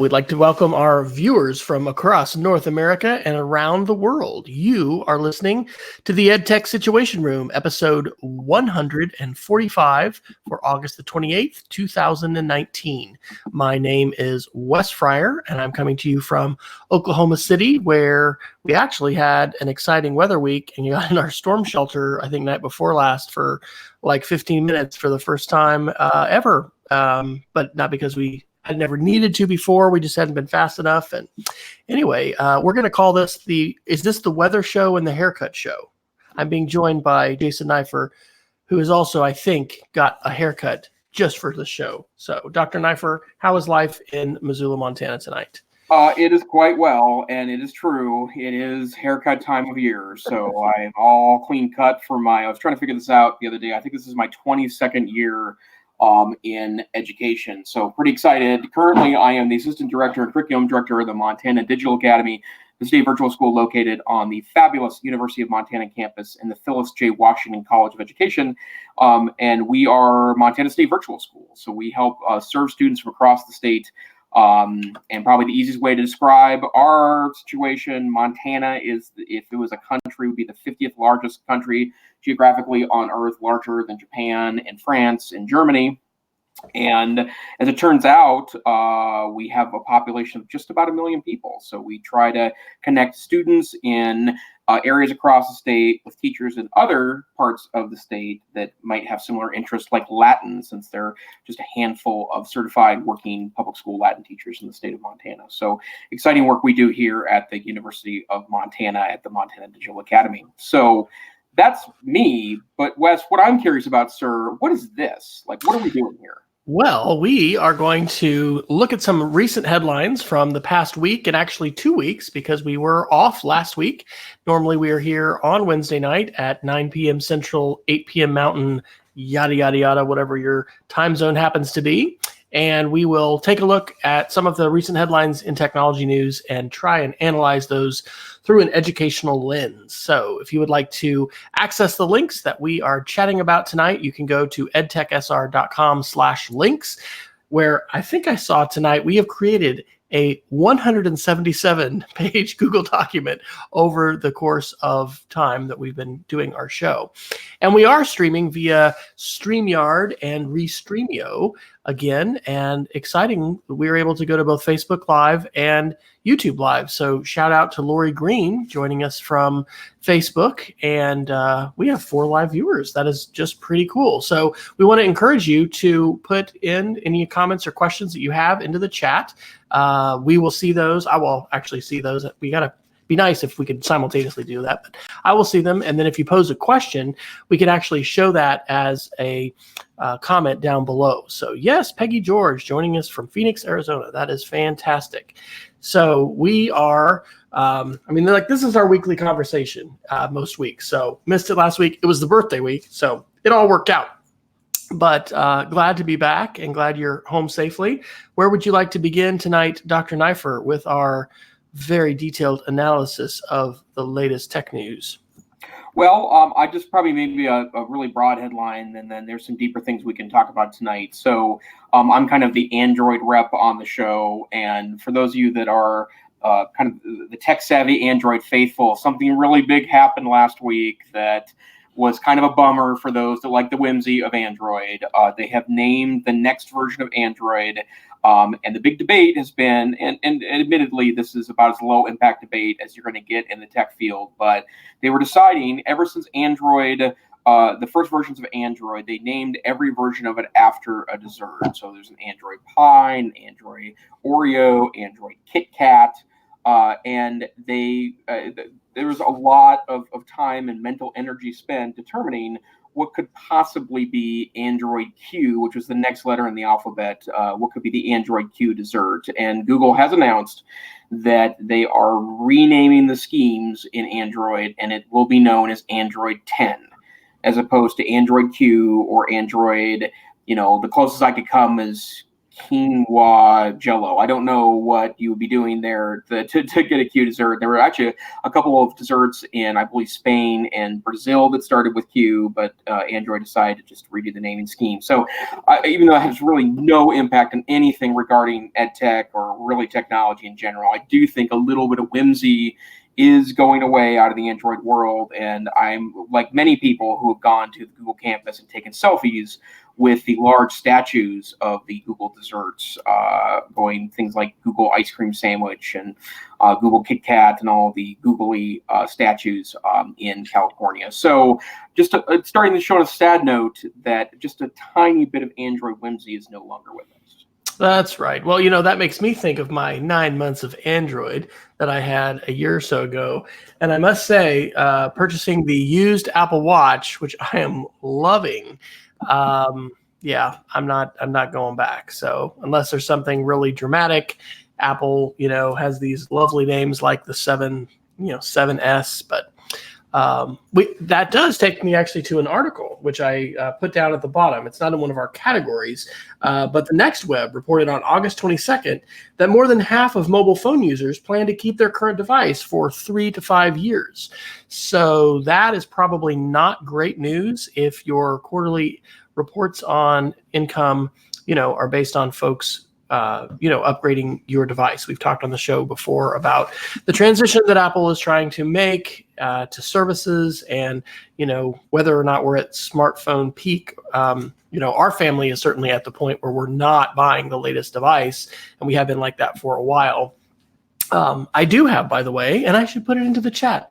We'd like to welcome our viewers from across North America and around the world. You are listening to the EdTech Situation Room, episode 145 for August the 28th, 2019. My name is Wes Fryer, and I'm coming to you from Oklahoma City, where we actually had an exciting weather week, and you got in our storm shelter, I think, night before last for like 15 minutes for the first time ever, but not because we had never needed to before. We just hadn't been fast enough. And anyway, we're going to call this is this the weather show and the haircut show? I'm being joined by Jason Neiffer, who has also, I think, got a haircut just for the show. So, Dr. Neiffer, how is life in Missoula, Montana tonight? It is quite well, and it is true. It is haircut time of year. So I'm all clean cut for I was trying to figure this out the other day. I think this is my 22nd year in education. So pretty excited. Currently, I am the Assistant Director and Curriculum Director of the Montana Digital Academy, the state virtual school located on the fabulous University of Montana campus in the Phyllis J. Washington College of Education. And we are Montana State Virtual School. So we help serve students from across the state. And probably the easiest way to describe our situation, Montana is, if it was a country, would be the 50th largest country geographically on Earth, larger than Japan and France and Germany. And as it turns out, we have a population of just about 1 million people. So we try to connect students in areas across the state with teachers in other parts of the state that might have similar interests, like Latin, since there are just a handful of certified working public school Latin teachers in the state of Montana. So exciting work we do here at the University of Montana at the Montana Digital Academy. So that's me. But Wes, what I'm curious about, sir, what is this? Like, what are we doing here? Well, we are going to look at some recent headlines from the past week, and actually 2 weeks, because we were off last week. Normally we are here on Wednesday night at 9 p.m. Central, 8 p.m. Mountain, yada, yada, yada, whatever your time zone happens to be. And we will take a look at some of the recent headlines in technology news and try and analyze those through an educational lens. So if you would like to access the links that we are chatting about tonight, you can go to edtechsr.com/links, where I think I saw tonight we have created a 177-page Google document over the course of time that we've been doing our show. And we are streaming via StreamYard and Restreamio again, and exciting, we were able to go to both Facebook Live and YouTube Live. So shout out to Lori Green joining us from Facebook, and we have 4 live viewers. That is just pretty cool. So we want to encourage you to put in any comments or questions that you have into the chat. We will see those. I will actually see those. We got to be nice if we could simultaneously do that, but I will see them. And then if you pose a question, we can actually show that as a comment down below. So yes, Peggy George joining us from Phoenix, Arizona. That is fantastic. So we are, this is our weekly conversation most weeks. So missed it last week. It was the birthday week, so it all worked out. But glad to be back and glad you're home safely. Where would you like to begin tonight, Dr. Neiffer, with our very detailed analysis of the latest tech news? Well, I just probably maybe a really broad headline, and then there's some deeper things we can talk about tonight. So I'm kind of the Android rep on the show. And for those of you that are kind of the tech-savvy Android faithful, something really big happened last week that was kind of a bummer for those that like the whimsy of Android. They have named the next version of Android. And the big debate has been, and admittedly, this is about as low impact debate as you're going to get in the tech field, but they were deciding ever since Android, the first versions of Android, they named every version of it after a dessert. So there's an Android Pie, an Android Oreo, Android Kit Kat, and there was a lot of time and mental energy spent determining what could possibly be Android Q, which was the next letter in the alphabet, what could be the Android Q dessert. And Google has announced that they are renaming the schemes in Android, and it will be known as Android 10, as opposed to Android Q or Android, the closest I could come is quinoa jello. I don't know what you would be doing there to get a Q dessert. There were actually a couple of desserts in, I believe, Spain and Brazil that started with Q, but Android decided to just redo the naming scheme. So even though it has really no impact on anything regarding EdTech or really technology in general, I do think a little bit of whimsy is going away out of the Android world. And I'm like many people who have gone to the Google campus and taken selfies with the large statues of the Google desserts, going things like Google ice cream sandwich and Google Kit Kat and all the googly statues in California. So just starting to show on a sad note that just a tiny bit of Android whimsy is no longer with us. That's right. Well, that makes me think of my 9 months of Android that I had a year or so ago. And I must say, purchasing the used Apple Watch, which I am loving, yeah, I'm not going back. So unless there's something really dramatic, Apple, has these lovely names like the 7S, but that does take me actually to an article, which I put down at the bottom. It's not in one of our categories, but the Next Web reported on August 22nd that more than half of mobile phone users plan to keep their current device for 3 to 5 years. So that is probably not great news if your quarterly reports on income, are based on folks upgrading your device. We've talked on the show before about the transition that Apple is trying to make to services, and whether or not we're at smartphone peak. Our family is certainly at the point where we're not buying the latest device, and we have been like that for a while. I do have, by the way, and I should put it into the chat,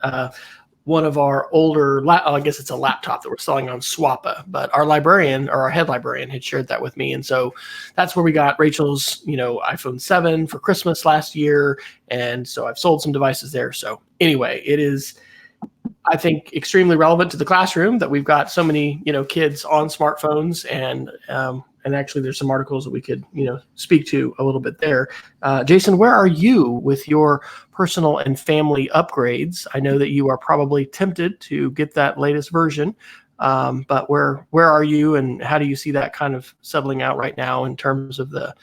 one of our older, I guess it's a laptop that we're selling on Swappa, but our librarian, or our head librarian, had shared that with me. And so that's where we got Rachel's, iPhone 7 for Christmas last year. And so I've sold some devices there. So anyway, it is, I think, extremely relevant to the classroom that we've got so many, kids on smartphones, and actually there's some articles that we could, speak to a little bit there. Jason, where are you with your personal and family upgrades? I know that you are probably tempted to get that latest version, but where are you, and how do you see that kind of settling out right now in terms of the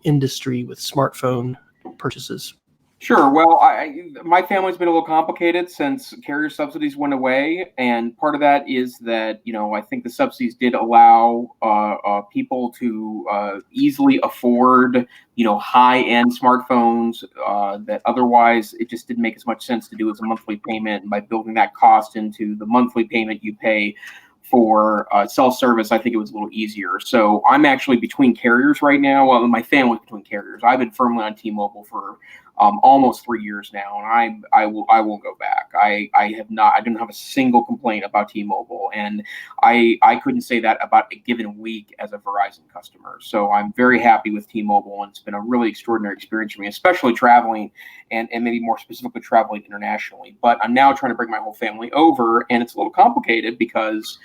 industry with smartphone purchases? Sure. Well, my family's been a little complicated since carrier subsidies went away, and part of that is that I think the subsidies did allow people to easily afford high-end smartphones that otherwise it just didn't make as much sense to do as a monthly payment. And by building that cost into the monthly payment you pay for cell service, I think it was a little easier. So I'm actually between carriers right now. Well, my family's between carriers. I've been firmly on T-Mobile for almost 3 years now, and I won't go back. I didn't have a single complaint about T-Mobile, and I couldn't say that about a given week as a Verizon customer. So I'm very happy with T-Mobile, and it's been a really extraordinary experience for me, especially traveling and maybe more specifically traveling internationally. But I'm now trying to bring my whole family over, and it's a little complicated because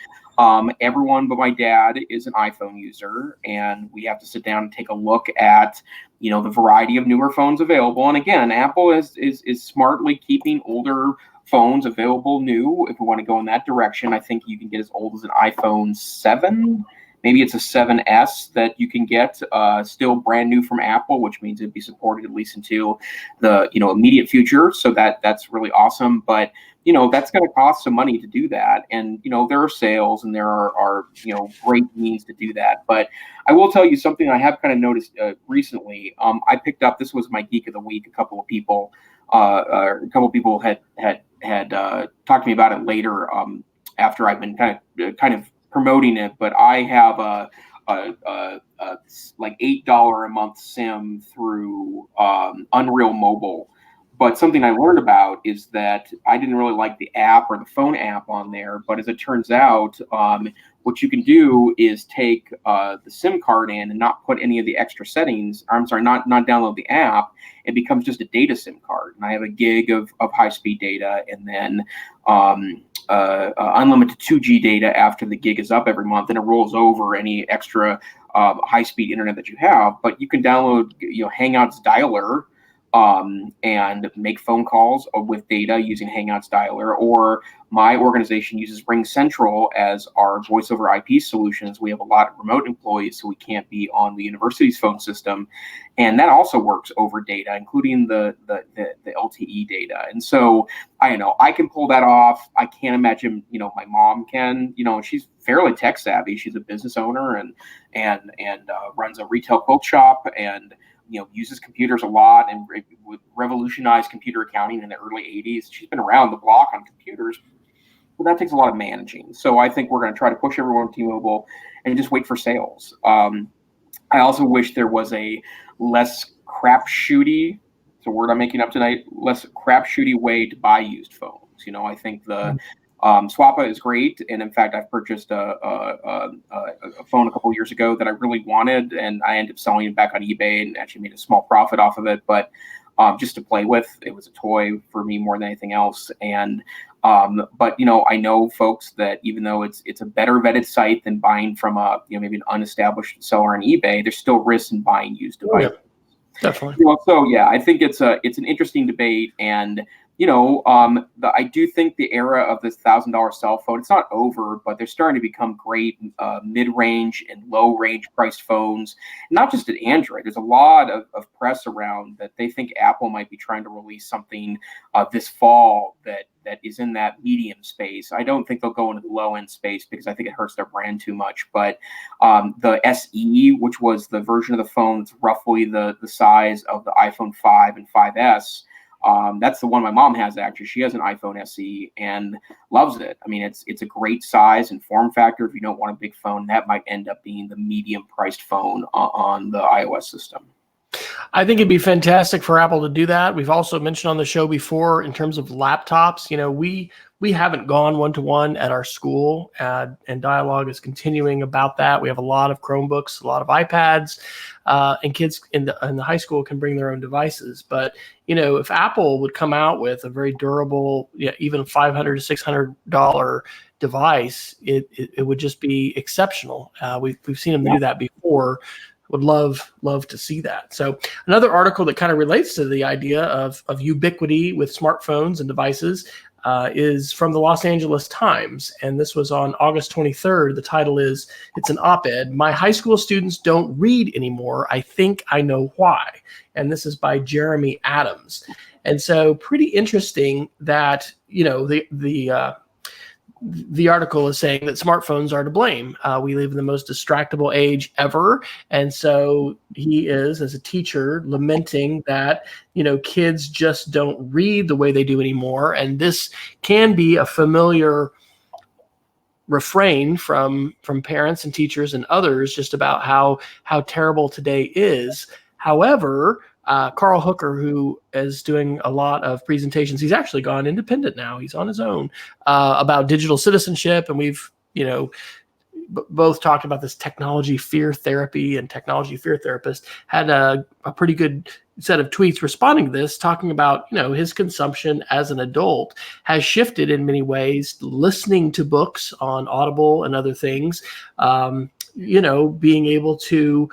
everyone but my dad is an iPhone user, and we have to sit down and take a look at the variety of newer phones available. And again, Apple is smartly keeping older phones available new. If we want to go in that direction, I think you can get as old as an iPhone 7. Maybe it's a 7S that you can get still brand new from Apple, which means it'd be supported at least until the immediate future. So that's really awesome. But that's going to cost some money to do that. And there are sales and there are great means to do that. But I will tell you something I have kind of noticed recently. I picked up, this was my geek of the week. A couple of people had talked to me about it later after I've been kind of promoting it, but I have a like $8 a month SIM through Unreal Mobile. But something I learned about is that I didn't really like the app or the phone app on there. But as it turns out, what you can do is take the SIM card in and not put any of the extra settings. I'm sorry, not download the app. It becomes just a data SIM card, and I have a gig of high-speed data, and then unlimited 2G data after the gig is up every month, and it rolls over any extra high-speed internet that you have. But you can download Hangouts Dialer, and make phone calls with data using Hangouts Dialer, or my organization uses Ring Central as our voice over IP solutions. We have a lot of remote employees, so we can't be on the university's phone system, and that also works over data, including the LTE data. And so I know I can pull that off. I can't imagine, my mom can. She's fairly tech savvy. She's a business owner and runs a retail quilt shop, and uses computers a lot, and revolutionized computer accounting in the early 80s. She's been around the block on computers, but that takes a lot of managing. So I think we're going to try to push everyone to T-Mobile and just wait for sales. I also wish there was a less crapshooty, it's a word I'm making up tonight, less crapshooty way to buy used phones. I think the Swappa is great, and in fact, I've purchased a phone a couple of years ago that I really wanted, and I ended up selling it back on eBay and actually made a small profit off of it. But just to play with, it was a toy for me more than anything else. And but I know folks that even though it's a better vetted site than buying from maybe an unestablished seller on eBay, there's still risks in buying used devices. Yeah, definitely. So yeah, I think it's an interesting debate, and I do think the era of this $1,000 cell phone, it's not over, but they're starting to become great mid-range and low-range priced phones, not just at Android. There's a lot of press around that they think Apple might be trying to release something this fall that is in that medium space. I don't think they'll go into the low-end space because I think it hurts their brand too much. But the SE, which was the version of the phone that's roughly the size of the iPhone 5 and 5S, that's the one my mom has, actually. She has an iPhone SE and loves it. I mean, it's a great size and form factor. If you don't want a big phone, that might end up being the medium priced phone on the iOS system. I think it'd be fantastic for Apple to do that. We've also mentioned on the show before, in terms of laptops, we haven't gone one-to-one at our school, and dialogue is continuing about that. We have a lot of Chromebooks, a lot of iPads, and kids in the high school can bring their own devices. But, if Apple would come out with a very durable, even $500 to $600 device, it would just be exceptional. We've seen them do that before. Would love to see that. So another article that kind of relates to the idea of ubiquity with smartphones and devices is from the Los Angeles Times. And this was on August 23rd. The title is, it's an op-ed, "My High School Students Don't Read Anymore. I Think I Know Why." And this is by Jeremy Adams. And so pretty interesting that, the article is saying that smartphones are to blame. We live in the most distractible age ever. And so he is, as a teacher, lamenting that, kids just don't read the way they do anymore. And this can be a familiar refrain from parents and teachers and others, just about how terrible today is. However, Carl Hooker, who is doing a lot of presentations, he's actually gone independent now. He's on his own about digital citizenship. And we've, both talked about this technology fear therapy, and technology fear therapist had a pretty good set of tweets responding to this, talking about, his consumption as an adult has shifted in many ways, listening to books on Audible and other things, being able to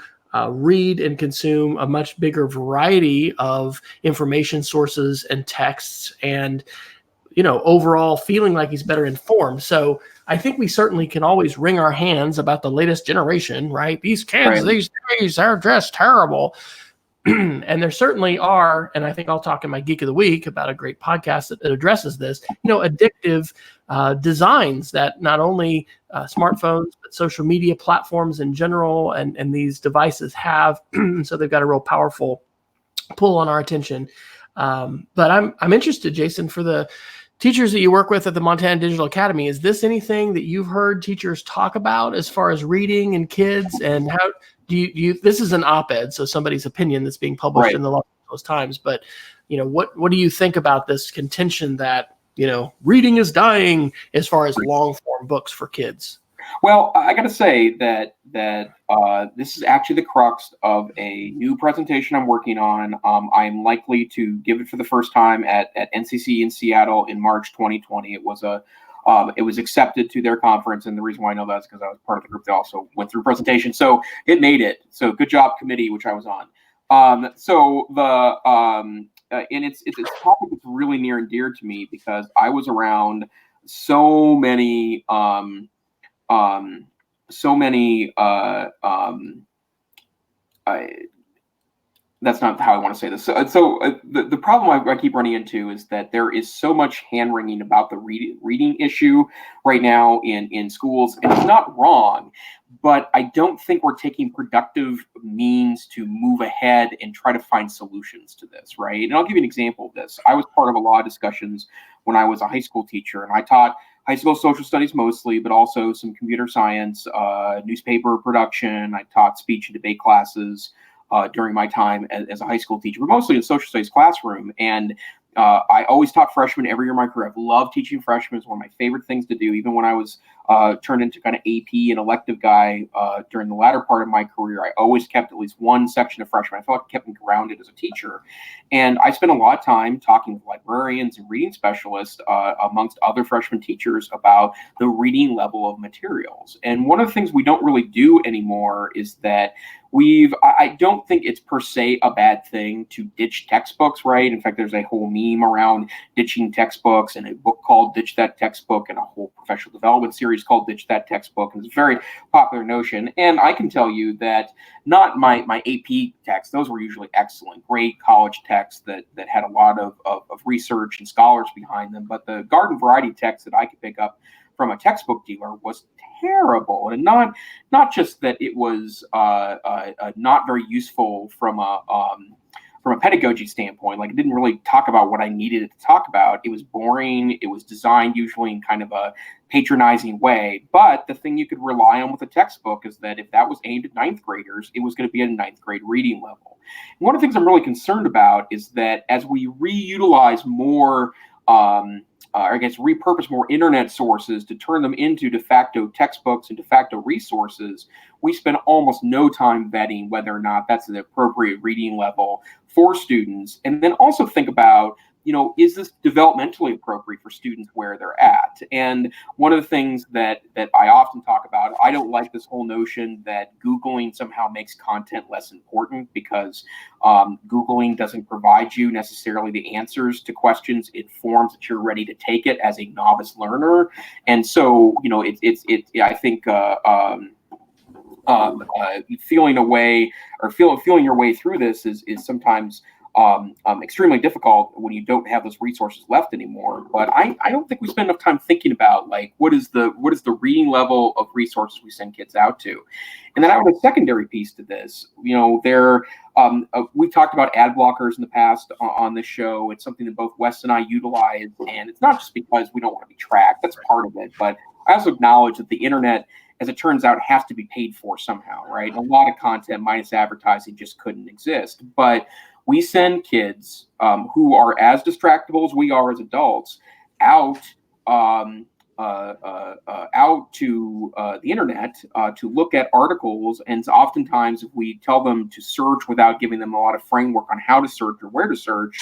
read and consume a much bigger variety of information sources and texts, and overall feeling like he's better informed. So I think we certainly can always wring our hands about the latest generation, right? These kids these days are just terrible. And there certainly are, and I think I'll talk in my Geek of the Week about a great podcast that addresses this, addictive designs that not only smartphones, but social media platforms in general and these devices have. So they've got a real powerful pull on our attention. But I'm interested, Jason, for the teachers that you work with at the Montana Digital Academy. Is this anything that you've heard teachers talk about as far as reading and kids, and how do you this is an op-ed, so somebody's opinion that's being published in the Los Angeles Times, but what do you think about this contention that reading is dying as far as long form books for kids? Well, I got to say that this is actually the crux of a new presentation I'm working on. I'm likely to give it for the first time at NCC in Seattle in March 2020. It was accepted to their conference, and the reason why I know that is because I was part of the group that also went through presentation. So it made it. So good job, committee, which I was on. So and it's a topic that's really near and dear to me because I was around so many so many that's not how I want to say this. The problem I keep running into is that there is so much hand wringing about the reading issue right now in schools, and it's not wrong, but I don't think we're taking productive means to move ahead and try to find solutions to this, right? And I'll give you an example of this. I was part of a lot of discussions when I was a high school teacher, and I taught high school social studies mostly, but also some computer science, newspaper production. I taught speech and debate classes during my time as a high school teacher, but mostly in a social studies classroom. And I always taught freshmen every year of my career. I've loved teaching freshmen. It's one of my favorite things to do. Even when I was turned into kind of AP and elective guy during the latter part of my career, I always kept at least one section of freshmen. I felt like it kept me grounded as a teacher. And I spent a lot of time talking with librarians and reading specialists amongst other freshman teachers about the reading level of materials. And one of the things we don't really do anymore is that I don't think it's per se a bad thing to ditch textbooks, right? In fact, there's a whole meme around ditching textbooks and a book called Ditch That Textbook and a whole professional development series called Ditch That Textbook. And it's a very popular notion. And I can tell you that not my AP texts, those were usually excellent, great college texts that had a lot of research and scholars behind them. But the garden variety text that I could pick up from a textbook dealer was terrible, and not just that it was not very useful from a pedagogy standpoint. Like, it didn't really talk about what I needed it to talk about. It was boring. It was designed usually in kind of a patronizing way. But the thing you could rely on with a textbook is that if that was aimed at ninth graders, it was going to be at a ninth grade reading level. And one of the things I'm really concerned about is that as we reutilize more repurpose more internet sources to turn them into de facto textbooks and de facto resources, we spend almost no time vetting whether or not that's the appropriate reading level for students. And then also think about, is this developmentally appropriate for students where they're at? And one of the things that I often talk about, I don't like this whole notion that Googling somehow makes content less important, because Googling doesn't provide you necessarily the answers to questions. It forms that you're ready to take it as a novice learner. And so, I think feeling your way through this is sometimes extremely difficult when you don't have those resources left anymore. But I don't think we spend enough time thinking about, like, what is the reading level of resources we send kids out to. And then I have a secondary piece to this. We've talked about ad blockers in the past on this show. It's something that both Wes and I utilize, and it's not just because we don't want to be tracked. That's part of it. But I also acknowledge that the internet, as it turns out, has to be paid for somehow, right? A lot of content minus advertising just couldn't exist. But we send kids who are as distractible as we are as adults out to the internet to look at articles. And oftentimes, if we tell them to search without giving them a lot of framework on how to search or where to search,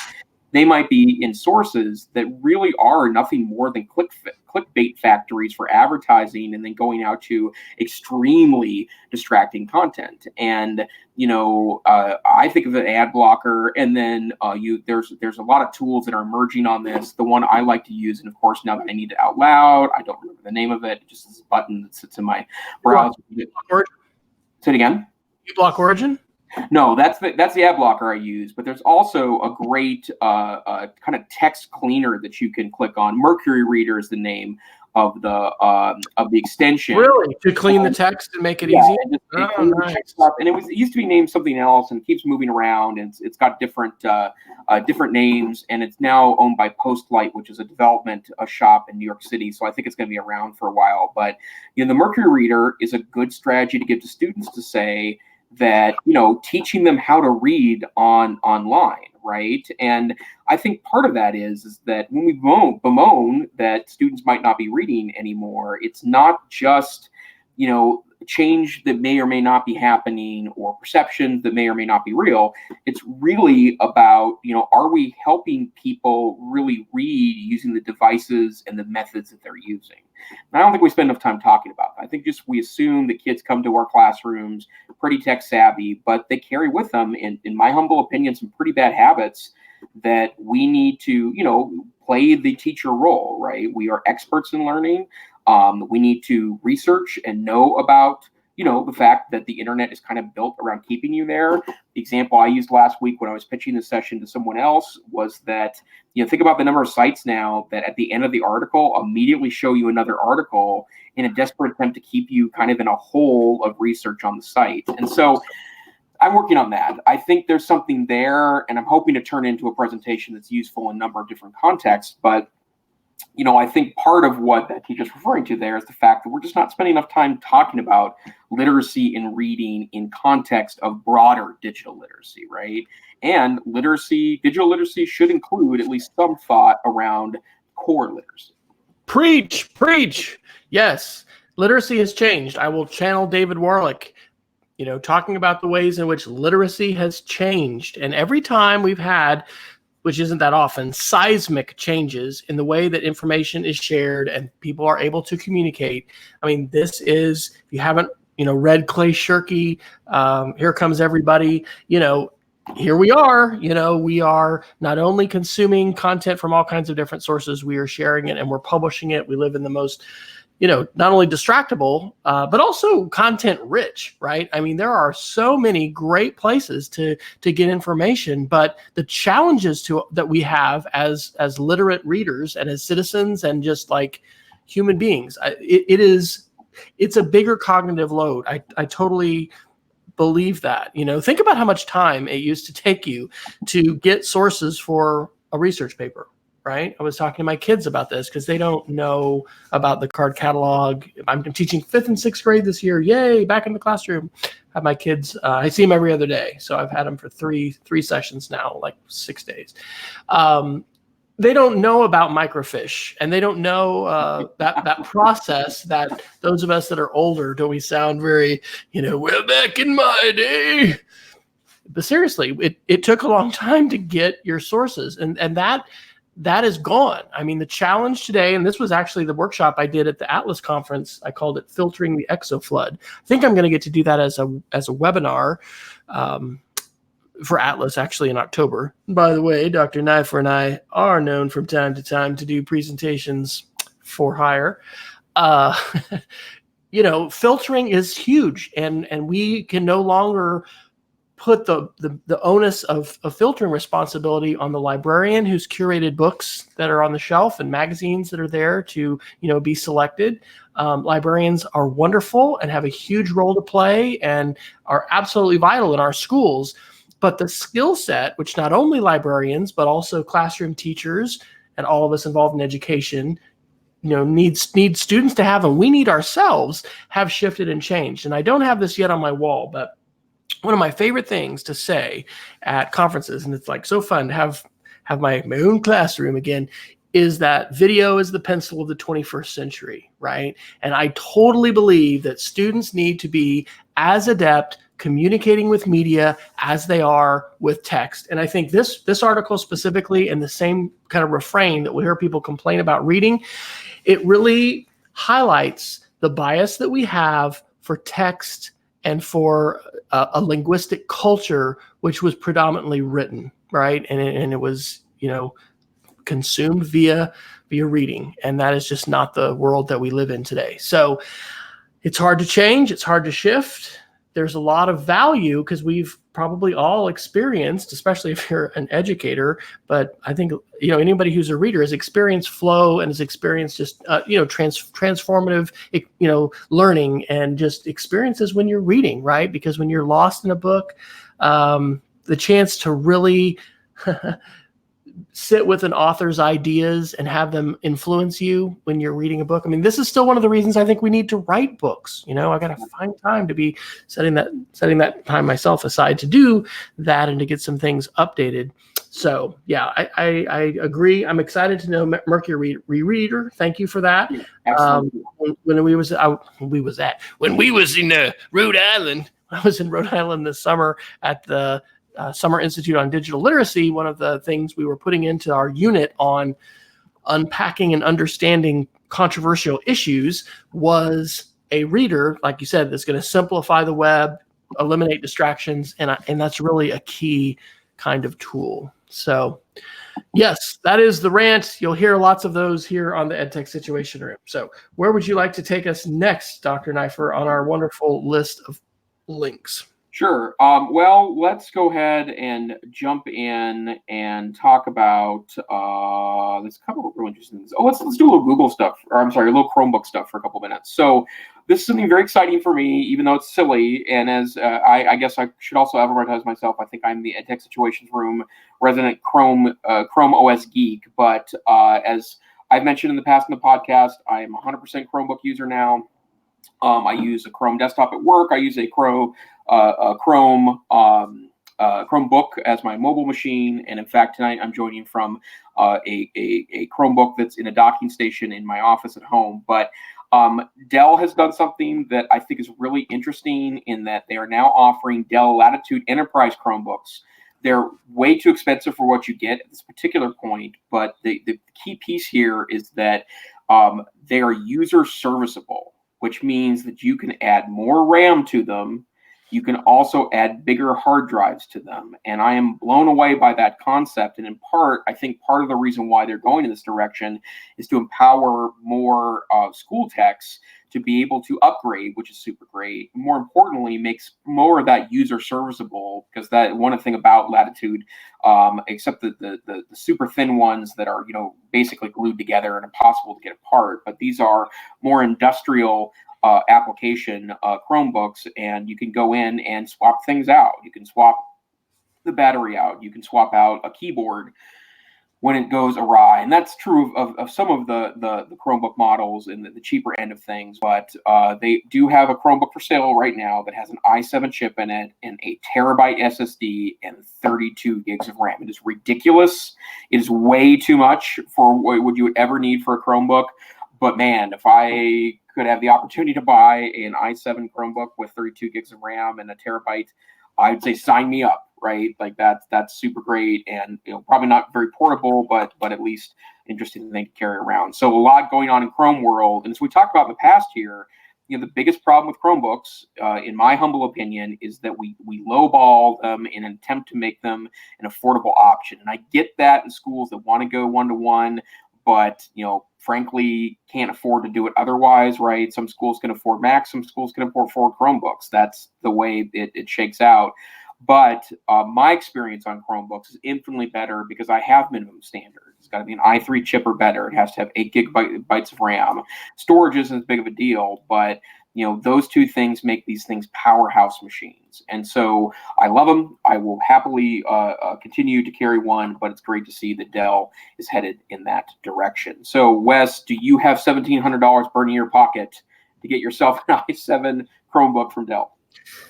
they might be in sources that really are nothing more than clickbait factories for advertising, and then going out to extremely distracting content. And I think of an ad blocker, and then there's a lot of tools that are emerging on this. The one I like to use, and of course now that I need it out loud, I don't remember the name of it. Just this button that sits in my browser. Say it again. uBlock Origin? No, that's the ad blocker I use. But there's also a great kind of text cleaner that you can click on. Mercury Reader is the name of the extension. Really? To clean the text and make it easy? Nice. And it used to be named something else, and it keeps moving around, and it's got different names, and it's now owned by Postlight, which is a development shop in New York City. So I think it's going to be around for a while. But the Mercury Reader is a good strategy to give to students to say that, teaching them how to read online, right? And I think part of that is that when we bemoan that students might not be reading anymore, it's not just, change that may or may not be happening or perceptions that may or may not be real. It's really about, are we helping people really read using the devices and the methods that they're using? And I don't think we spend enough time talking about that. I think just we assume that kids come to our classrooms pretty tech savvy, but they carry with them, in my humble opinion, some pretty bad habits that we need to, play the teacher role, right? We are experts in learning. We need to research and know about, the fact that the internet is kind of built around keeping you there. The example I used last week when I was pitching the session to someone else was that, think about the number of sites now that at the end of the article immediately show you another article in a desperate attempt to keep you kind of in a hole of research on the site. And so I'm working on that. I think there's something there, and I'm hoping to turn into a presentation that's useful in a number of different contexts. But I think part of what that teacher's referring to there is the fact that we're just not spending enough time talking about literacy and reading in context of broader digital literacy, right? And digital literacy should include at least some thought around core literacy. Preach. Yes, literacy has changed. I will channel David Warlick, talking about the ways in which literacy has changed. And every time we've had, which isn't that often, seismic changes in the way that information is shared and people are able to communicate. I mean, this is, if you haven't, read Clay Shirky, Here Comes Everybody, here we are, we are not only consuming content from all kinds of different sources, we are sharing it and we're publishing it. We live in the most, not only distractible, but also content rich, right? I mean, there are so many great places to get information, but the challenges that we have as literate readers and as citizens and just like human beings, it's a bigger cognitive load. I totally believe that. Think about how much time it used to take you to get sources for a research paper. Right. I was talking to my kids about this because they don't know about the card catalog. I'm teaching 5th and 6th grade this year. Yay, back in the classroom. I have my kids. I see them every other day. So I've had them for three sessions now, like 6 days. They don't know about microfiche, and they don't know that process that those of us that are older, don't we sound very, well, back in my day. But seriously, it took a long time to get your sources, and that is gone. I mean, the challenge today, and this was actually the workshop I did at the Atlas conference. I called it Filtering the Exoflood. I think I'm going to get to do that as a webinar for Atlas actually in October. By the way, Dr. Neifer and I are known from time to time to do presentations for hire. Filtering is huge, and we can no longer put the onus of filtering responsibility on the librarian who's curated books that are on the shelf and magazines that are there to, be selected. Librarians are wonderful and have a huge role to play and are absolutely vital in our schools. But the skill set, which not only librarians, but also classroom teachers and all of us involved in education, needs students to have, and we need ourselves, have shifted and changed. And I don't have this yet on my wall, but one of my favorite things to say at conferences, and it's like so fun to have my own classroom again, is that video is the pencil of the 21st century, right? And I totally believe that students need to be as adept communicating with media as they are with text. And I think this article specifically, and the same kind of refrain that we hear people complain about reading, it really highlights the bias that we have for text and for a linguistic culture which was predominantly written, right? And it was, consumed via reading. And that is just not the world that we live in today. So it's hard to change. It's hard to shift. There's a lot of value because we've probably all experienced, especially if you're an educator, but I think, anybody who's a reader has experienced flow and has experienced just, transformative, learning and just experiences when you're reading, right? Because when you're lost in a book, the chance to really sit with an author's ideas and have them influence you when you're reading a book. I mean, this is still one of the reasons I think we need to write books. I got to find time to be setting that time myself aside to do that and to get some things updated. So yeah, I agree. I'm excited to know Mercury Rereader. Thank you for that. When we was in Rhode Island, I was in Rhode Island this summer at the Summer Institute on Digital Literacy. One of the things we were putting into our unit on unpacking and understanding controversial issues was a reader, like you said, that's going to simplify the web, eliminate distractions, and that's really a key kind of tool. So yes, that is the rant. You'll hear lots of those here on the EdTech Situation Room. So where would you like to take us next, Dr. Neifer, on our wonderful list of links? Sure. Well, let's go ahead and jump in and talk about there's a couple of really interesting things. Oh, let's do a little Google stuff, or I'm sorry, a little Chromebook stuff for a couple of minutes. So this is something very exciting for me, even though it's silly. And as I guess I should also advertise myself, I think I'm the EdTech Situations Room resident Chrome OS geek. But as I've mentioned in the past in the podcast, I am 100% Chromebook user now. I use a Chrome desktop at work. I use a Chromebook as my mobile machine, and in fact tonight I'm joining from a Chromebook that's in a docking station in my office at home. But Dell has done something that I think is really interesting in that they are now offering Dell Latitude Enterprise Chromebooks. They're way too expensive for what you get at this particular point, but the key piece here is that they are user serviceable, which means that you can add more RAM to them. You can also add bigger hard drives to them. And I am blown away by that concept. And in part, I think part of the reason why they're going in this direction is to empower more school techs to be able to upgrade, which is super great. More importantly, makes more of that user serviceable, because that one thing about Latitude, except the super thin ones that are, basically glued together and impossible to get apart. But these are more industrial application Chromebooks, and you can go in and swap things out. You can swap the battery out. You can swap out a keyboard when it goes awry, and that's true of some of the Chromebook models in the cheaper end of things. But they do have a Chromebook for sale right now that has an i7 chip in it and a terabyte SSD and 32 gigs of RAM. It is ridiculous. It is way too much for what you would ever need for a Chromebook. But man, if I could have the opportunity to buy an i7 Chromebook with 32 gigs of RAM and a terabyte, I'd say sign me up, right? Like that's super great, and probably not very portable, but at least interesting thing to carry around. So a lot going on in Chrome world, and as we talked about in the past here, the biggest problem with Chromebooks, in my humble opinion, is that we lowball them in an attempt to make them an affordable option. And I get that in schools that want to go one-to-one, but frankly can't afford to do it otherwise, right? Some schools can afford Macs, some schools can afford Chromebooks. That's the way it shakes out. But my experience on Chromebooks is infinitely better because I have minimum standards. It's got to be an i3 chip or better. It has to have 8 gigabytes of RAM. Storage isn't as big of a deal, but those two things make these things powerhouse machines. And so I love them. I will happily continue to carry one, but it's great to see that Dell is headed in that direction. So Wes, do you have $1,700 burning in your pocket to get yourself an i7 Chromebook from Dell?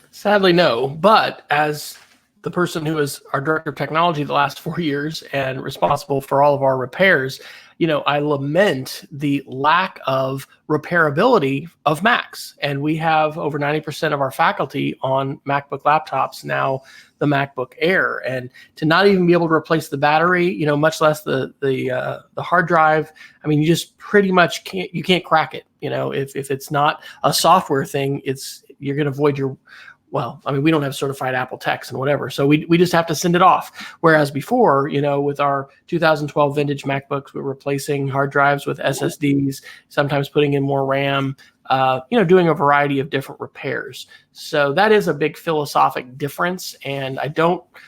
Sadly, no. But as the person who is our director of technology the last 4 years and responsible for all of our repairs, I lament the lack of repairability of Macs. And we have over 90% of our faculty on MacBook laptops now, the MacBook Air, and to not even be able to replace the battery, much less the hard drive. I mean, you just pretty much can't crack it. If it's not a software thing, you're going to void your. Well, I mean, we don't have certified Apple techs and whatever, so we just have to send it off. Whereas before, with our 2012 vintage MacBooks, we're replacing hard drives with SSDs, sometimes putting in more RAM, doing a variety of different repairs. So that is a big philosophic difference, and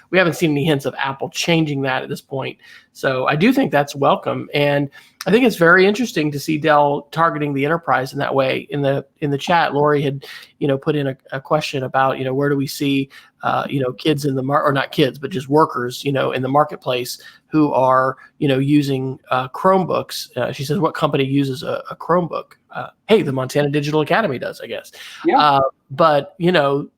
we haven't seen any hints of Apple changing that at this point. So I do think that's welcome, and I think it's very interesting to see Dell targeting the enterprise in that way. In the chat, Lori had put in a question about where do we see kids in the or not kids, but just workers in the marketplace who are using Chromebooks. She says, what company uses a Chromebook? Hey, the Montana Digital Academy does, I guess. Yeah. But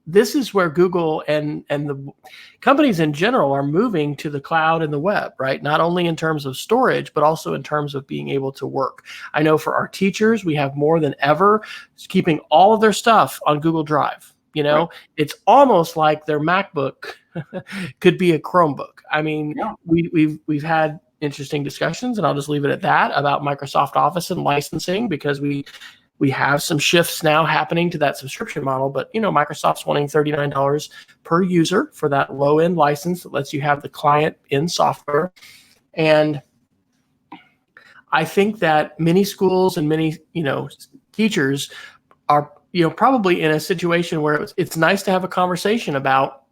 this is where Google and the companies in general are moving to the cloud and the web, right? Not only in terms of storage, but also in terms of being able to work. I know for our teachers, we have more than ever keeping all of their stuff on Google Drive. Right. It's almost like their MacBook could be a Chromebook. I mean, yeah. We've had interesting discussions, and I'll just leave it at that, about Microsoft Office and licensing, because we We have some shifts now happening to that subscription model, but Microsoft's wanting $39 per user for that low-end license that lets you have the client in software. And I think that many schools and many teachers are probably in a situation where it's nice to have a conversation about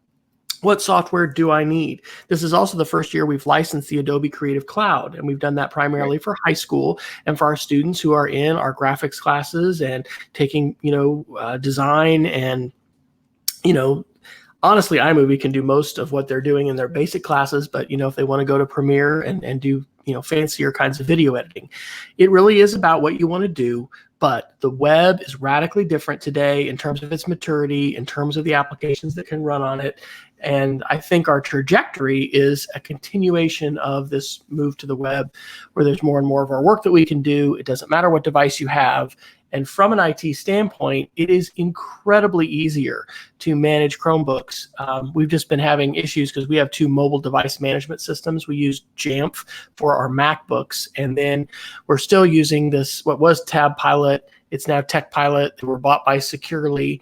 what software do I need. This is also the first year we've licensed the Adobe Creative Cloud, and we've done that primarily for high school and for our students who are in our graphics classes and taking design and honestly, iMovie can do most of what they're doing in their basic classes, but if they want to go to Premiere and do fancier kinds of video editing, it really is about what you want to do. But the web is radically different today in terms of its maturity, in terms of the applications that can run on it. And I think our trajectory is a continuation of this move to the web, where there's more and more of our work that we can do. It doesn't matter what device you have. And from an IT standpoint, it is incredibly easier to manage Chromebooks. We've just been having issues because we have 2 mobile device management systems. We use Jamf for our MacBooks, and then we're still using what was Tab Pilot. It's now Tech Pilot. They were bought by Securely.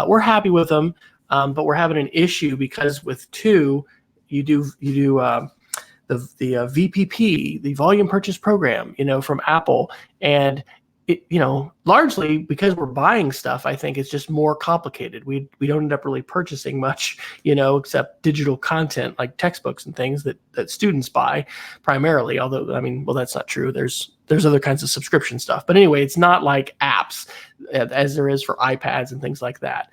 We're happy with them, but we're having an issue because with 2, you do the VPP, the Volume Purchase Program, from Apple, and largely because we're buying stuff, I think it's just more complicated. We don't end up really purchasing much, except digital content like textbooks and things that students buy primarily. Although, that's not true. There's other kinds of subscription stuff. But anyway, it's not like apps as there is for iPads and things like that.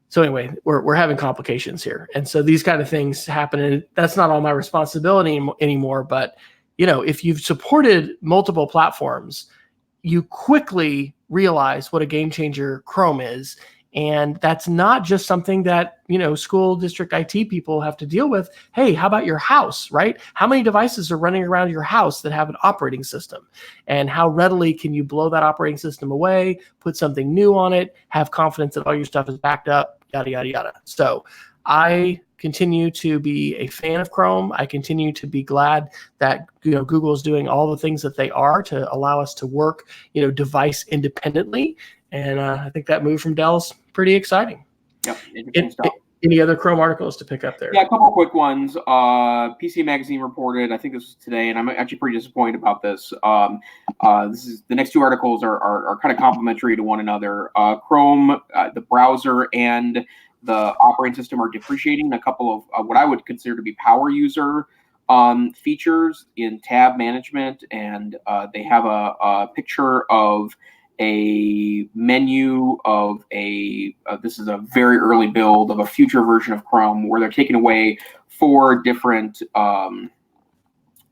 So anyway, we're having complications here. And so these kind of things happen, and that's not all my responsibility anymore. But, if you've supported multiple platforms, you quickly realize what a game changer Chrome is. And that's not just something that, school district IT people have to deal with. Hey, how about your house, right? How many devices are running around your house that have an operating system? And how readily can you blow that operating system away, put something new on it, have confidence that all your stuff is backed up, yada, yada, yada. So I continue to be a fan of Chrome. I continue to be glad that Google is doing all the things that they are to allow us to work device independently. And I think that move from Dell's pretty exciting. Yep, interesting stuff. Any other Chrome articles to pick up there? Yeah, a couple of quick ones. PC Magazine reported, I think this was today, and I'm actually pretty disappointed about this. The next 2 articles are kind of complementary to one another. Chrome, the browser, and the operating system are depreciating a couple of what I would consider to be power user features in tab management, and they have a picture of a menu of this is a very early build of a future version of Chrome where they're taking away 4 different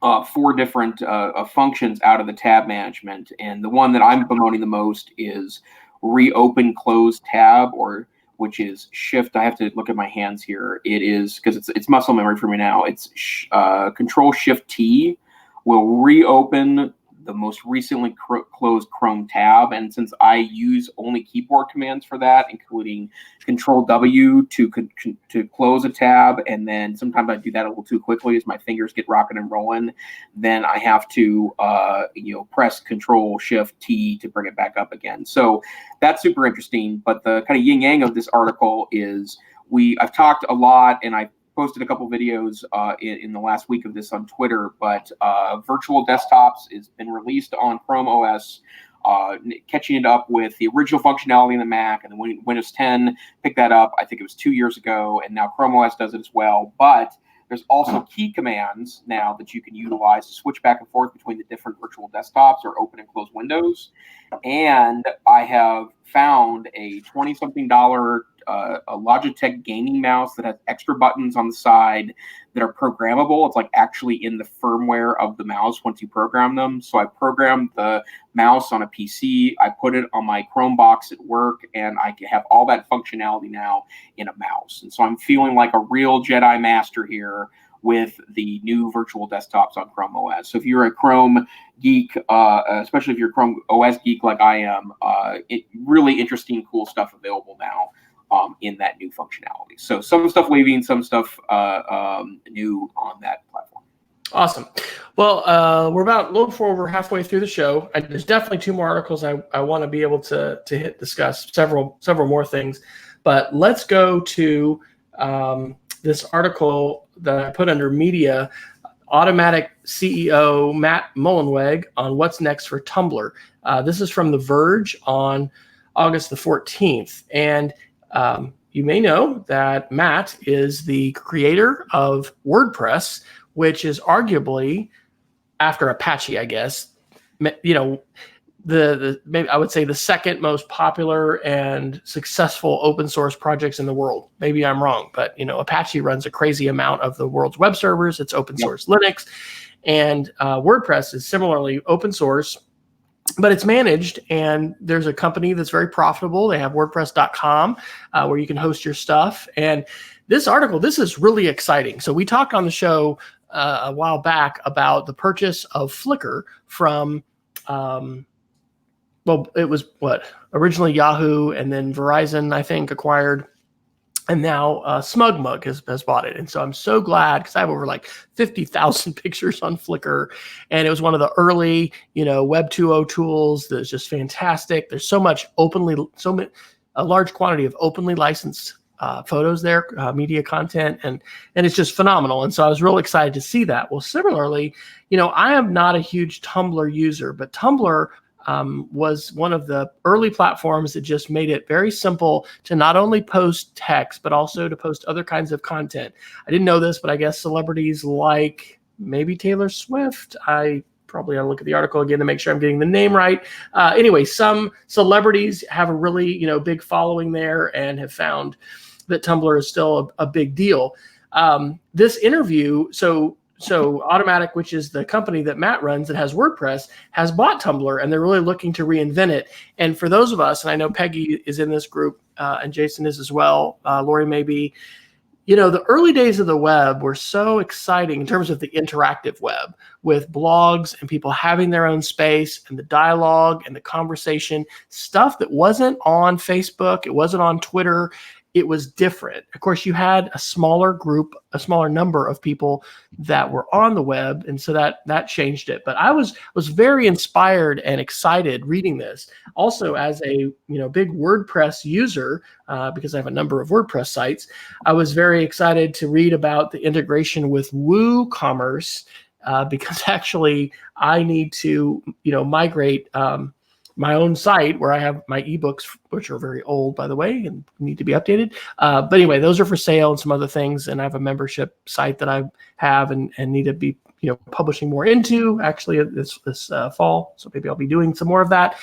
functions out of the tab management, and the one that I'm promoting the most is reopen close tab, which is Shift. I have to look at my hands here. It is because it's muscle memory for me now. It's Control Shift T will reopen the most recently closed Chrome tab, and since I use only keyboard commands for that, including Control W to close a tab, and then sometimes I do that a little too quickly as my fingers get rocking and rolling, then I have to press Control Shift T to bring it back up again. So that's super interesting. But the kind of yin yang of this article is I've talked a lot, and I posted a couple videos in the last week of this on Twitter, but virtual desktops has been released on Chrome OS, catching it up with the original functionality in the Mac, and then Windows 10 picked that up, I think it was 2 years ago, and now Chrome OS does it as well. But there's also key commands now that you can utilize to switch back and forth between the different virtual desktops or open and close windows. And I have found a $20-something a Logitech gaming mouse that has extra buttons on the side that are programmable. It's like actually in the firmware of the mouse once you program them. So I programmed the mouse on a PC, I put it on my Chrome box at work, and I can have all that functionality now in a mouse. And so I'm feeling like a real Jedi Master here with the new virtual desktops on Chrome OS. So if you're a Chrome geek, especially if you're a Chrome OS geek like I am, really interesting, cool stuff available now in that new functionality. So some stuff leaving, some stuff new on that platform. Awesome. Well, we're about a little before we're halfway through the show. And there's definitely two more articles I want to be able to discuss several more things. But let's go to this article that I put under media. Automatic CEO Matt Mullenweg on what's next for Tumblr. This is from The Verge on August the 14th. And you may know that Matt is the creator of WordPress, which is arguably, after Apache, I guess, the maybe I would say the second most popular and successful open source projects in the world. Maybe I'm wrong, but Apache runs a crazy amount of the world's web servers. It's open source Linux, and WordPress is similarly open source, but it's managed. And there's a company that's very profitable. They have WordPress.com where you can host your stuff. And this article, this is really exciting. So we talked on the show a while back about the purchase of Flickr from. It was originally Yahoo, and then Verizon, I think, acquired, and now SmugMug has bought it. And so I'm so glad, because I have over like 50,000 pictures on Flickr, and it was one of the early, Web 2.0 tools that's just fantastic. There's a large quantity of openly licensed photos there, media content, and it's just phenomenal. And so I was real excited to see that. Well, similarly, I am not a huge Tumblr user, but Tumblr was one of the early platforms that just made it very simple to not only post text, but also to post other kinds of content. I didn't know this, but I guess celebrities like maybe Taylor Swift, I probably ought to look at the article again to make sure I'm getting the name right. Anyway, some celebrities have a really, big following there and have found that Tumblr is still a big deal. This interview, so Automatic, which is the company that Matt runs that has WordPress, has bought Tumblr, and they're really looking to reinvent it. And for those of us, and I know Peggy is in this group, and Jason is as well, Lori maybe, the early days of the web were so exciting in terms of the interactive web, with blogs and people having their own space and the dialogue and the conversation, stuff that wasn't on Facebook, it wasn't on Twitter. It was different. Of course, you had a smaller number of people that were on the web, and so that changed it. But I was very inspired and excited reading this. Also, as a big WordPress user, because I have a number of WordPress sites, I was very excited to read about the integration with WooCommerce, because actually I need to migrate my own site where I have my ebooks, which are very old, by the way, and need to be updated. But anyway, those are for sale and some other things. And I have a membership site that I have and need to be, publishing more into actually this fall. So maybe I'll be doing some more of that.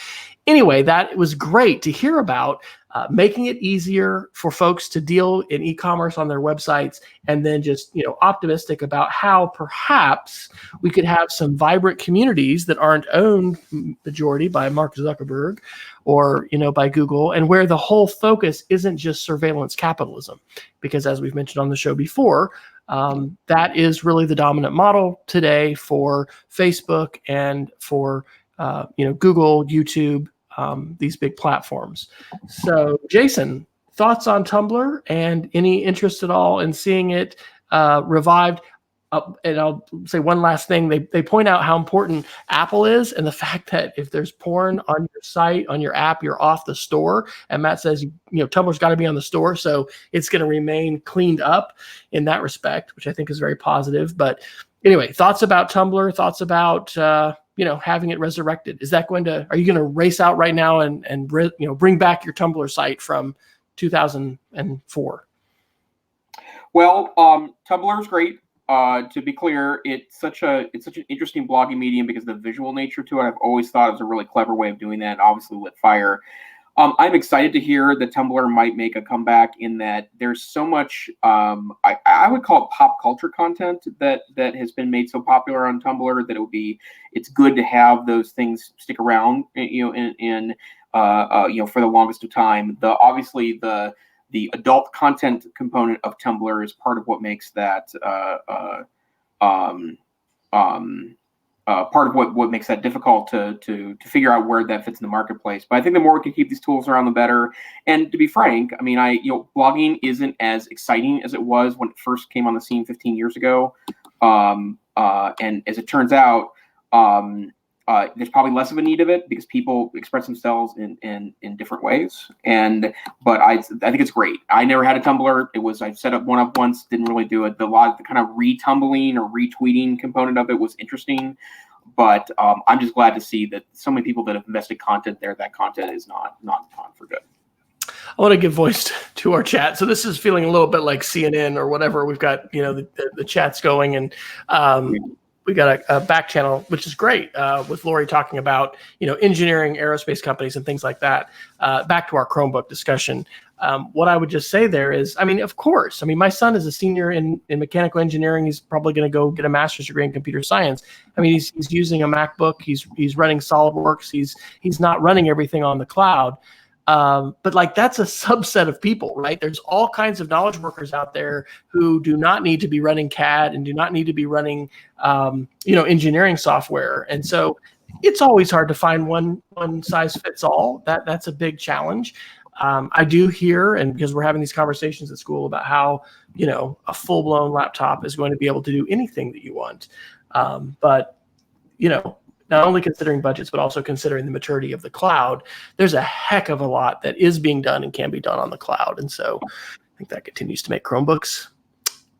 Anyway, that was great to hear about, making it easier for folks to deal in e-commerce on their websites, and then just optimistic about how perhaps we could have some vibrant communities that aren't owned majority by Mark Zuckerberg or by Google, and where the whole focus isn't just surveillance capitalism, because as we've mentioned on the show before, that is really the dominant model today for Facebook and for Google, YouTube, these big platforms. So, Jason, thoughts on Tumblr and any interest at all in seeing it revived? And I'll say one last thing. They point out how important Apple is, and the fact that if there's porn on your site, on your app, you're off the store. And Matt says, Tumblr's got to be on the store, so it's going to remain cleaned up in that respect, which I think is very positive. But anyway, thoughts about Tumblr, thoughts about having it resurrected. Is that are you going to race out right now and bring back your Tumblr site from 2004? Well, Tumblr is great. To be clear, it's such an interesting blogging medium because of the visual nature to it. I've always thought it was a really clever way of doing that, and obviously lit fire. I'm excited to hear that Tumblr might make a comeback, in that there's so much, I would call it pop culture content that has been made so popular on Tumblr that it's good to have those things stick around, for the longest of time. Obviously the adult content component of Tumblr is part of what makes that part of what makes that difficult to figure out where that fits in the marketplace. But I think the more we can keep these tools around, the better. And to be frank, I mean, blogging isn't as exciting as it was when it first came on the scene 15 years ago. And as it turns out, there's probably less of a need of it because people express themselves in different ways. But I think it's great. I never had a Tumblr. I set one up once, didn't really do it. The kind of retumbling or retweeting component of it was interesting. But I'm just glad to see that so many people that have invested content there, that content is not gone for good. I want to give voice to our chat. So this is feeling a little bit like CNN or whatever. We've got, the chats going, and we got a back channel, which is great, with Lori talking about, engineering, aerospace companies and things like that. Back to our Chromebook discussion. What I would just say there is, of course, my son is a senior in mechanical engineering. He's probably going to go get a master's degree in computer science. He's using a MacBook. He's running SolidWorks. He's not running everything on the cloud. But that's a subset of people, right? There's all kinds of knowledge workers out there who do not need to be running CAD and do not need to be running, engineering software. And so it's always hard to find one size fits all. That's a big challenge. I do hear, and because we're having these conversations at school about how, a full-blown laptop is going to be able to do anything that you want. But not only considering budgets, but also considering the maturity of the cloud, there's a heck of a lot that is being done and can be done on the cloud. And so I think that continues to make Chromebooks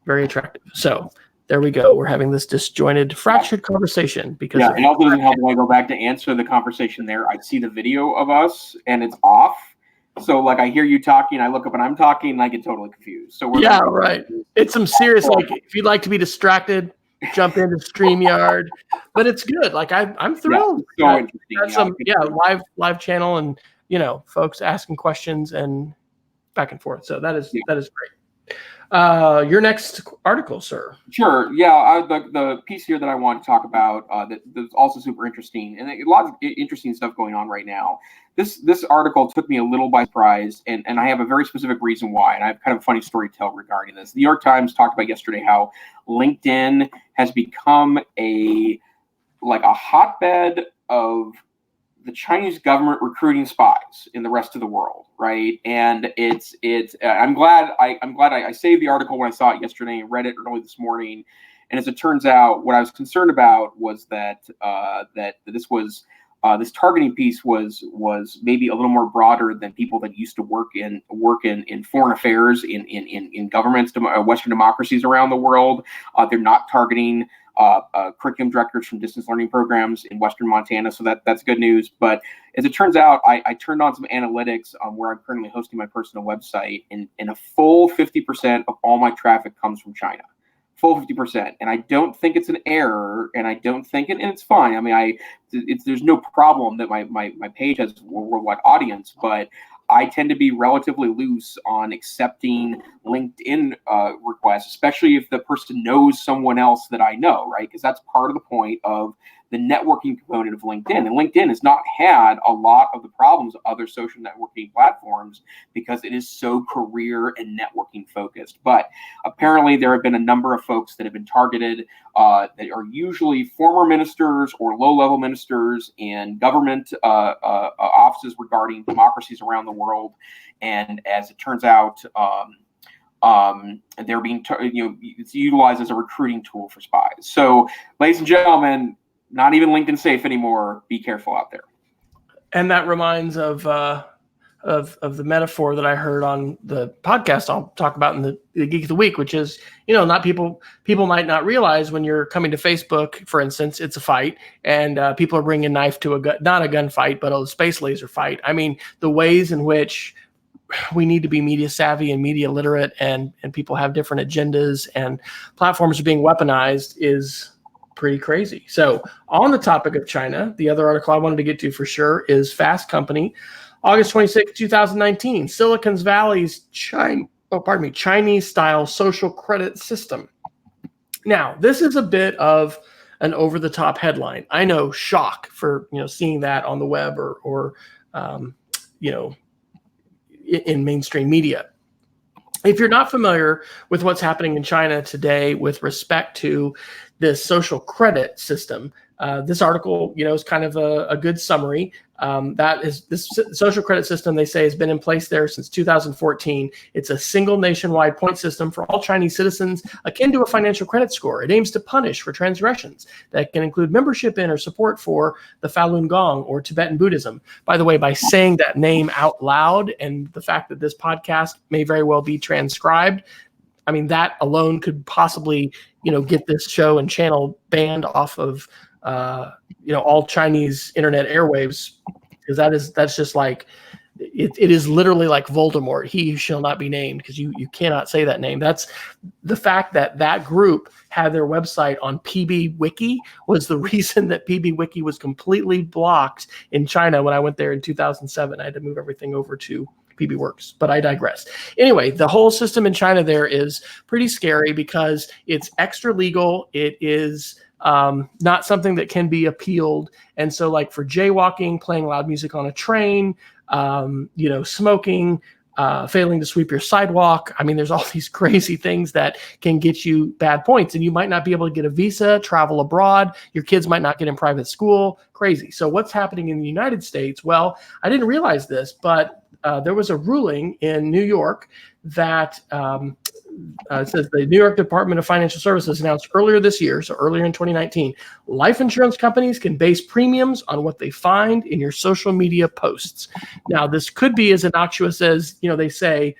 very attractive. So there we go. We're having this disjointed, fractured conversation because it also doesn't help when I go back to answer the conversation there. I see the video of us and it's off. So I hear you talking, I look up and I'm talking and I get totally confused. So right. It's some serious, if you'd like to be distracted, jump into StreamYard, but it's good. I'm thrilled. So interesting. Live channel and, folks asking questions and back and forth. So that is great. Your next article, sir. Sure. Yeah. The piece here that I want to talk about that's also super interesting, and a lot of interesting stuff going on right now. This article took me a little by surprise, and I have a very specific reason why, and I have kind of a funny story to tell regarding this. The New York Times talked about yesterday how LinkedIn has become a hotbed of the Chinese government recruiting spies in the rest of the world, right? And I'm glad I saved the article when I saw it yesterday and read it early this morning. And as it turns out, what I was concerned about was that this targeting piece was maybe a little more broader than people that used to work in foreign affairs in governments, Western democracies around the world. They're not targeting curriculum directors from distance learning programs in Western Montana, so that's good news. But as it turns out, I turned on some analytics on where I'm currently hosting my personal website, and a full 50% of all my traffic comes from China. Full 50%, and I don't think it's an error, and I don't think it, and it's fine. There's no problem that my page has a worldwide audience, but I tend to be relatively loose on accepting LinkedIn requests, especially if the person knows someone else that I know, right? Because that's part of the point of the networking component of LinkedIn. And LinkedIn has not had a lot of the problems of other social networking platforms because it is so career and networking focused. But apparently there have been a number of folks that have been targeted that are usually former ministers or low-level ministers in government offices regarding democracies around the world. And as it turns out, they're being, it's utilized as a recruiting tool for spies. So, ladies and gentlemen, not even LinkedIn safe anymore. Be careful out there. And that reminds of the metaphor that I heard on the podcast I'll talk about in the Geek of the Week, which is, not people might not realize when you're coming to Facebook, for instance, it's a fight, and people are bringing a knife to not a gunfight, but a space laser fight. The ways in which we need to be media savvy and media literate, and people have different agendas, and platforms are being weaponized is pretty crazy. So on the topic of China, the other article I wanted to get to for sure is Fast Company, August 26, 2019, Silicon Valley's Chinese-style social credit system. Now, this is a bit of an over-the-top headline. I know, shock for seeing that on the web or in mainstream media. If you're not familiar with what's happening in China today with respect to this social credit system, This article, is kind of a good summary. That is, this social credit system, they say, has been in place there since 2014. It's a single nationwide point system for all Chinese citizens, akin to a financial credit score. It aims to punish for transgressions that can include membership in or support for the Falun Gong or Tibetan Buddhism. By the way, by saying that name out loud, and the fact that this podcast may very well be transcribed, I mean, that alone could possibly, get this show and channel banned off of all Chinese internet airwaves, because that's just like, it is literally like Voldemort, he who shall not be named, because you cannot say that name. That's the fact that group had their website on PB Wiki was the reason that PB Wiki was completely blocked in China when I went there in 2007. I had to move everything over to PB Works, but I digress. Anyway, the whole system in China there is pretty scary because it's extra legal. It is not something that can be appealed. And so, like, for jaywalking, playing loud music on a train, smoking, failing to sweep your sidewalk. I mean, there's all these crazy things that can get you bad points, and you might not be able to get a visa, travel abroad. Your kids might not get in private school. Crazy. So what's happening in the United States? Well, I didn't realize this, but there was a ruling in New York that it says the New York Department of Financial Services announced earlier this year, so earlier in 2019, life insurance companies can base premiums on what they find in your social media posts. Now, this could be as innocuous as, they say,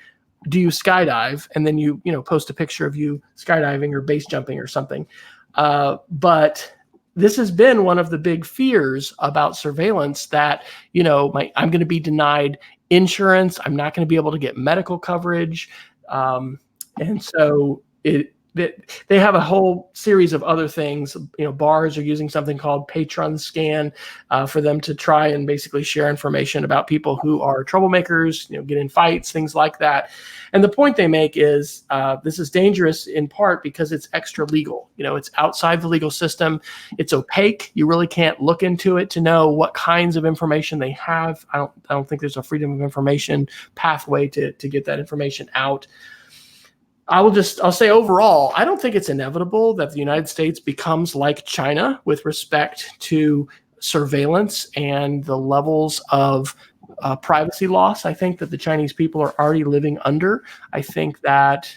do you skydive? And then you post a picture of you skydiving or base jumping or something. But this has been one of the big fears about surveillance, that, I'm going to be denied insurance. I'm not going to be able to get medical coverage. And so they have a whole series of other things. Bars are using something called Patron Scan for them to try and basically share information about people who are troublemakers, get in fights, things like that. And the point they make is this is dangerous in part because it's extra legal. It's outside the legal system. It's opaque. You really can't look into it to know what kinds of information they have. I don't think there's a freedom of information pathway to get that information out. I'll say overall, I don't think it's inevitable that the United States becomes like China with respect to surveillance and the levels of privacy loss. I think that the Chinese people are already living under. I think that,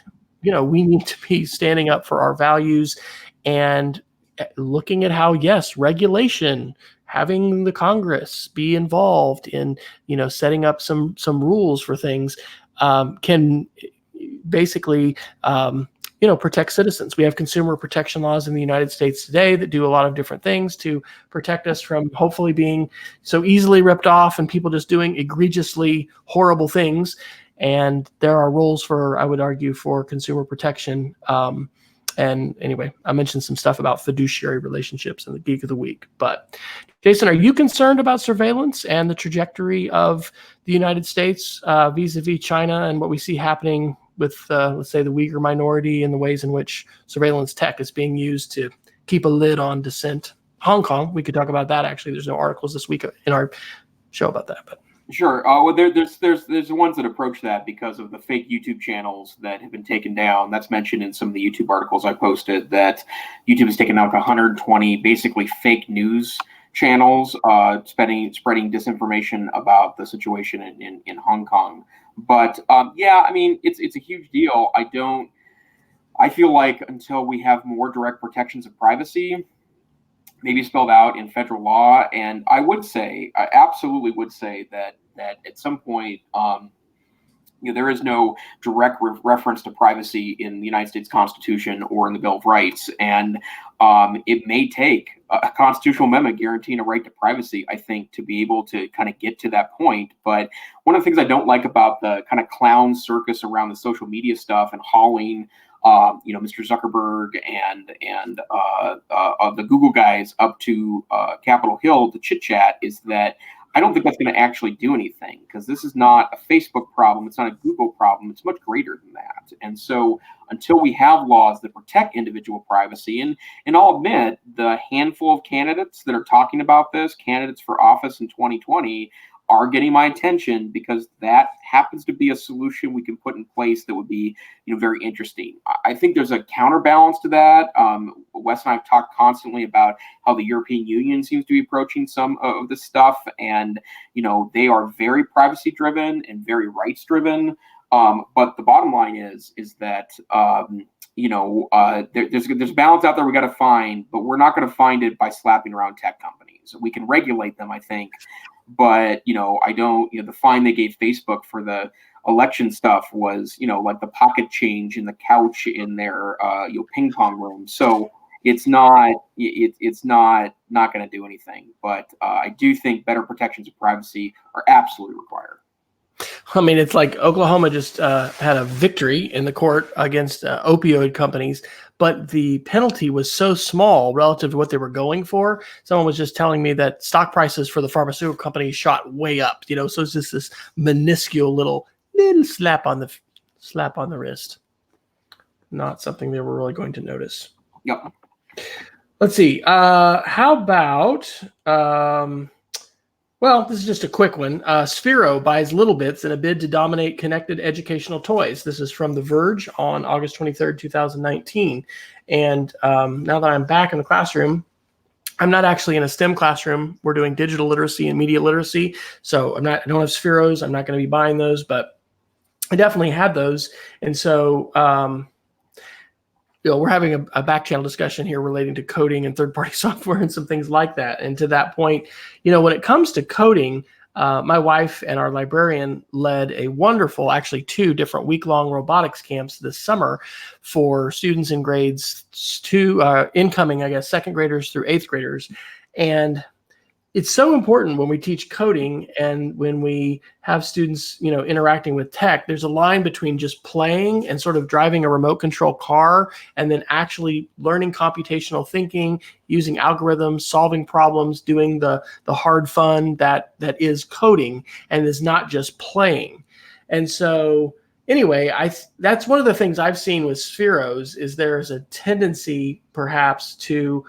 we need to be standing up for our values and looking at how, yes, regulation, having the Congress be involved in, setting up some rules for things can basically, protect citizens. We have consumer protection laws in the United States today that do a lot of different things to protect us from hopefully being so easily ripped off and people just doing egregiously horrible things. And there are rules I would argue, for consumer protection. And anyway, I mentioned some stuff about fiduciary relationships in the Geek of the Week. But Jason, are you concerned about surveillance and the trajectory of the United States vis-a-vis China and what we see happening with, let's say, the Uyghur minority and the ways in which surveillance tech is being used to keep a lid on dissent? Hong Kong, we could talk about that. Actually, there's no articles this week in our show about that, but. Sure. Well, there's the ones that approach that because of the fake YouTube channels that have been taken down. That's mentioned in some of the YouTube articles I posted, that YouTube has taken out 120 basically fake news channels spreading disinformation about the situation in Hong Kong. But it's a huge deal. I feel like until we have more direct protections of privacy, maybe spelled out in federal law, and I absolutely would say that at some point, there is no direct reference to privacy in the United States Constitution or in the Bill of Rights, and it may take a constitutional amendment guaranteeing a right to privacy, I think, to be able to kind of get to that point. But one of the things I don't like about the kind of clown circus around the social media stuff and hauling Mr. Zuckerberg and the Google guys up to Capitol Hill to chit chat is that I don't think that's going to actually do anything, because this is not a Facebook problem. It's not a Google problem. It's much greater than that. And so until we have laws that protect individual privacy, and I'll admit the handful of candidates that are talking about this, candidates for office in 2020, are getting my attention because that happens to be a solution we can put in place that would be, very interesting. I think there's a counterbalance to that. Wes and I have talked constantly about how the European Union seems to be approaching some of this stuff, and they are very privacy driven and very rights driven. But the bottom line is that there's balance out there we got to find, but we're not going to find it by slapping around tech companies. We can regulate them, I think, but I don't. The fine they gave Facebook for the election stuff was like the pocket change in the couch in their ping pong room. So it's not going to do anything. But I do think better protections of privacy are absolutely required. I mean, it's like Oklahoma just had a victory in the court against opioid companies, but the penalty was so small relative to what they were going for. Someone was just telling me that stock prices for the pharmaceutical companies shot way up. So it's just this minuscule little slap on the wrist. Not something they were really going to notice. Yep. Let's see. How about? Well, this is just a quick one. Sphero buys Littlebits in a bid to dominate connected educational toys. This is from The Verge on August 23rd, 2019. And now that I'm back in the classroom, I'm not actually in a STEM classroom. We're doing digital literacy and media literacy. So I don't have Spheros. I'm not going to be buying those, but I definitely had those. And so we're having a back channel discussion here relating to coding and third-party software and some things like that. And to that point, when it comes to coding, my wife and our librarian led a wonderful, actually 2 different week-long robotics camps this summer for students in grades 2, incoming, I guess, second graders through 8th graders. And it's so important when we teach coding and when we have students, interacting with tech. There's a line between just playing and sort of driving a remote control car and then actually learning computational thinking, using algorithms, solving problems, doing the hard fun that is coding and is not just playing. And so anyway, that's one of the things I've seen with Spheros is there's a tendency perhaps to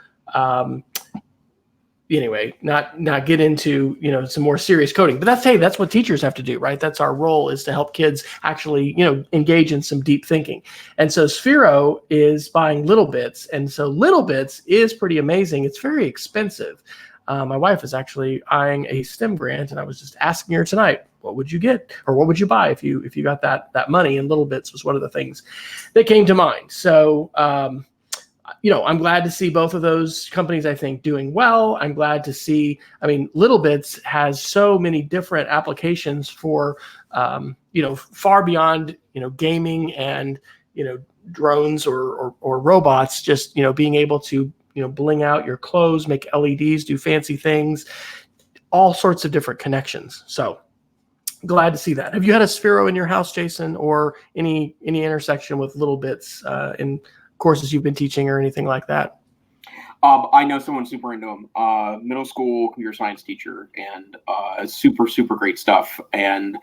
not get into, some more serious coding, but that's what teachers have to do, right? That's our role, is to help kids actually, engage in some deep thinking. And so Sphero is buying Littlebits. And so Littlebits is pretty amazing. It's very expensive. My wife is actually eyeing a STEM grant, and I was just asking her tonight, what would you get or what would you buy if you got that money? And Littlebits was one of the things that came to mind. So, I'm glad to see both of those companies, I think, doing well. I'm glad to see, Littlebits has so many different applications for, far beyond, gaming and, drones or robots, just, being able to, bling out your clothes, make LEDs, do fancy things, all sorts of different connections. So glad to see that. Have you had a Sphero in your house, Jason, or any intersection with Littlebits in courses you've been teaching or anything like that? I know someone super into them. Middle school computer science teacher, and super great stuff. And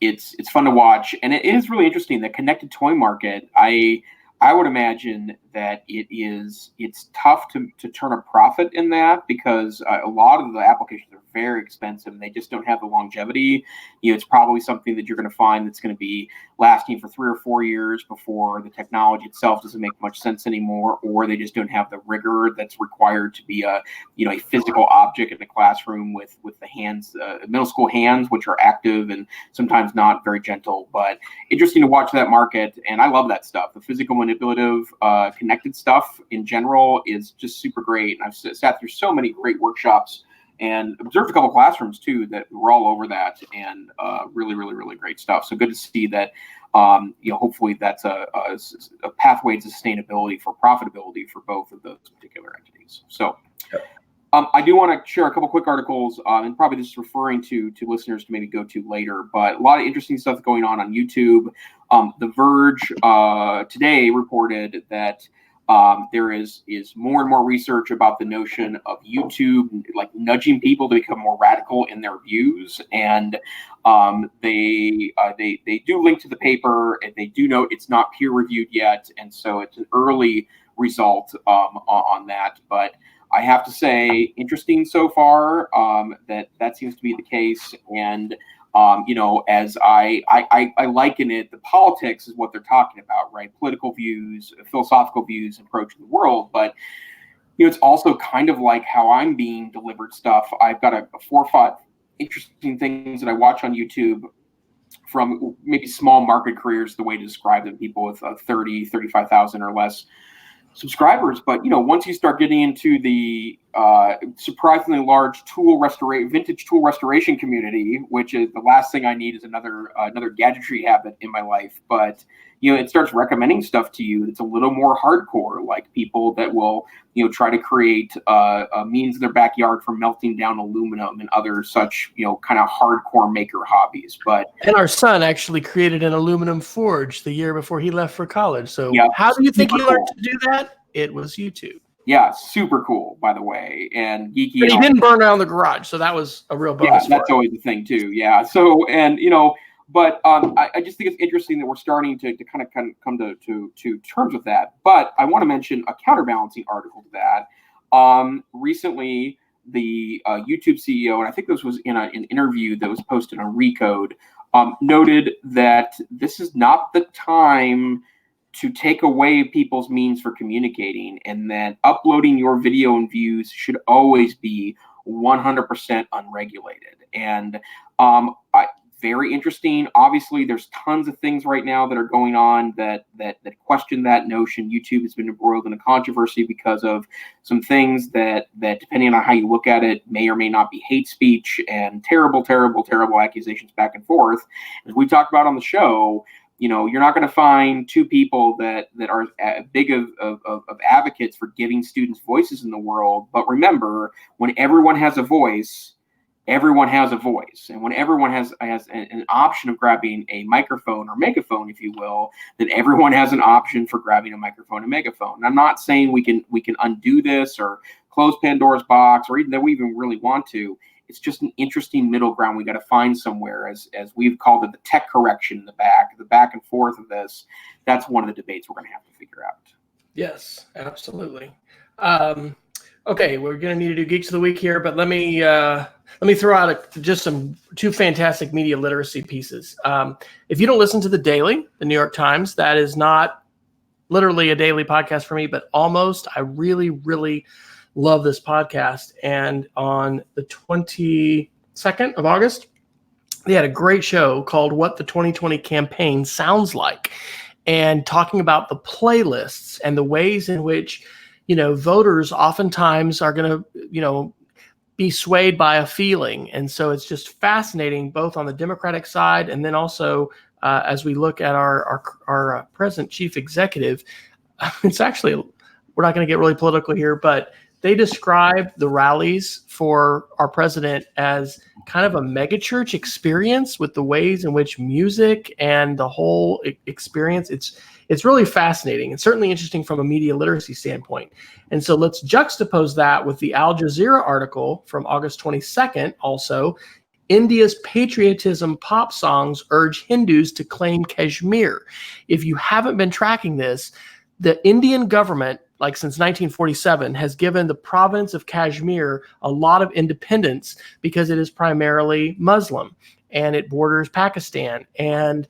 it's fun to watch, and it is really interesting. The connected toy market, I would imagine that it's tough to turn a profit in that, because a lot of the applications are very expensive and they just don't have the longevity. It's probably something that you're going to find that's going to be lasting for 3 or 4 years before the technology itself doesn't make much sense anymore, or they just don't have the rigor that's required to be a physical object in the classroom with the hands, middle school hands, which are active and sometimes not very gentle. But interesting to watch that market, and I love that stuff. The physical manipulative connected stuff in general is just super great. And I've sat through so many great workshops and observed a couple classrooms too that were all over that, and really great stuff. So good to see that. Hopefully that's a pathway to sustainability for profitability for both of those particular entities. So I do want to share a couple quick articles, and probably just referring to listeners to maybe go to later, but a lot of interesting stuff going on YouTube. The Verge today reported that there is more and more research about the notion of YouTube like nudging people to become more radical in their views, and they do link to the paper, and they do note it's not peer reviewed yet, and so it's an early result on that. But I have to say, interesting so far. That seems to be the case, and as I liken it, the politics is what they're talking about, right? Political views, philosophical views, approaching the world, but it's also kind of like how I'm being delivered stuff. I've got a 4 or 5 interesting things that I watch on YouTube from maybe small market careers, the way to describe them, people with 30, 35,000 or less subscribers. But once you start getting into the surprisingly large vintage tool restoration community, which is the last thing I need is another gadgetry habit in my life. But it starts recommending stuff to you that's a little more hardcore, like people that will try to create a means in their backyard for melting down aluminum and other such kind of hardcore maker hobbies. And our son actually created an aluminum forge the year before he left for college. So yeah, how do you think he learned to do that? It was YouTube. Yeah, super cool, by the way, and geeky. But he didn't burn down the garage, so that was a real bonus. Yeah, that's always the thing too. Yeah, so but I just think it's interesting that we're starting to kind of come to terms with that. But I want to mention a counterbalancing article to that. Recently, the YouTube CEO, and I think this was in an interview that was posted on Recode, noted that this is not the time to take away people's means for communicating, and that uploading your video and views should always be 100% unregulated. And very interesting. Obviously, there's tons of things right now that are going on that question that notion. YouTube has been embroiled in a controversy because of some things that depending on how you look at it, may or may not be hate speech and terrible accusations back and forth. As we talked about on the show, you're not going to find two people that are big of advocates for giving students voices in the world. But remember, when everyone has a voice, everyone has a voice. And when everyone has an option of grabbing a microphone or megaphone, if you will, then everyone has an option for grabbing a microphone and megaphone. And I'm not saying we can undo this or close Pandora's box, or even that we even really want to. It's just an interesting middle ground we got to find somewhere, as we've called it, the tech correction in the back and forth of this. That's one of the debates we're going to have to figure out. Yes, absolutely. Okay, we're going to need to do Geeks of the Week here, but let me throw out just two fantastic media literacy pieces. If you don't listen to The Daily, the New York Times, that is not literally a daily podcast for me, but almost. I really, really love this podcast. And on the 22nd of August, they had a great show called What the 2020 Campaign Sounds Like, and talking about the playlists and the ways in which voters oftentimes are going to, be swayed by a feeling. And so it's just fascinating, both on the Democratic side and then also as we look at our present chief executive. It's actually, we're not going to get really political here, but they describe the rallies for our president as kind of a megachurch experience, with the ways in which music and the whole experience, it's really fascinating and certainly interesting from a media literacy standpoint. And so let's juxtapose that with the Al Jazeera article from August 22nd, also, India's patriotism pop songs urge Hindus to claim Kashmir. If you haven't been tracking this, the Indian government, like since 1947, has given the province of Kashmir a lot of independence because it is primarily Muslim and it borders Pakistan. And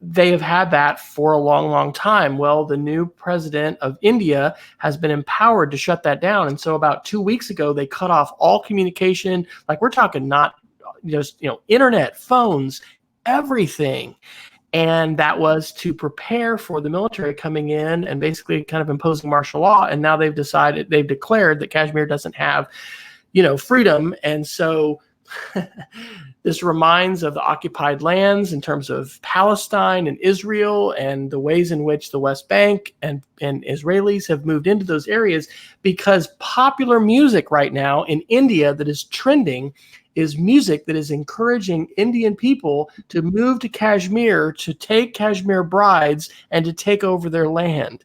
they have had that for a long, long time. Well, the new president of India has been empowered to shut that down. And so about 2 weeks ago, they cut off all communication. Like, we're talking not just, internet, phones, everything. And that was to prepare for the military coming in and basically kind of imposing martial law. And now they've declared that Kashmir doesn't have, freedom. And so this reminds of the occupied lands in terms of Palestine and Israel, and the ways in which the West Bank and Israelis have moved into those areas, because popular music right now in India that is trending is music that is encouraging Indian people to move to Kashmir, to take Kashmir brides, and to take over their land.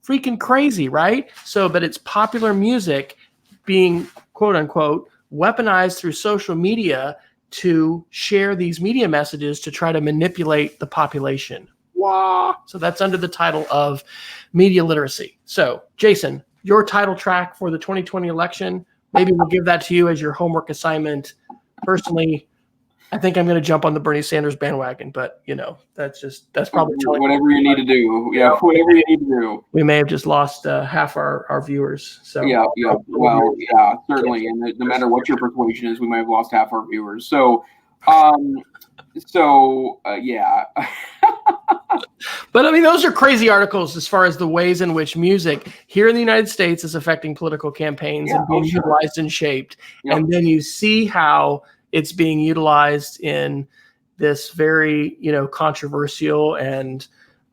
Freaking crazy, right? So, but it's popular music being, quote unquote, weaponized through social media to share these media messages to try to manipulate the population. Wow. So that's under the title of media literacy. So, Jason, your title track for the 2020 election. Maybe we'll give that to you as your homework assignment. Personally, I think I'm going to jump on the Bernie Sanders bandwagon, but that's probably telling whatever you need to do. Yeah, whatever you need to do. We may have just lost half our viewers. So yeah. Well, yeah, certainly. And no matter what your persuasion is, we might have lost half our viewers. So, yeah. But I mean, those are crazy articles as far as the ways in which music here in the United States is affecting political campaigns and being utilized and shaped. Yep. And then you see how it's being utilized in this very, controversial and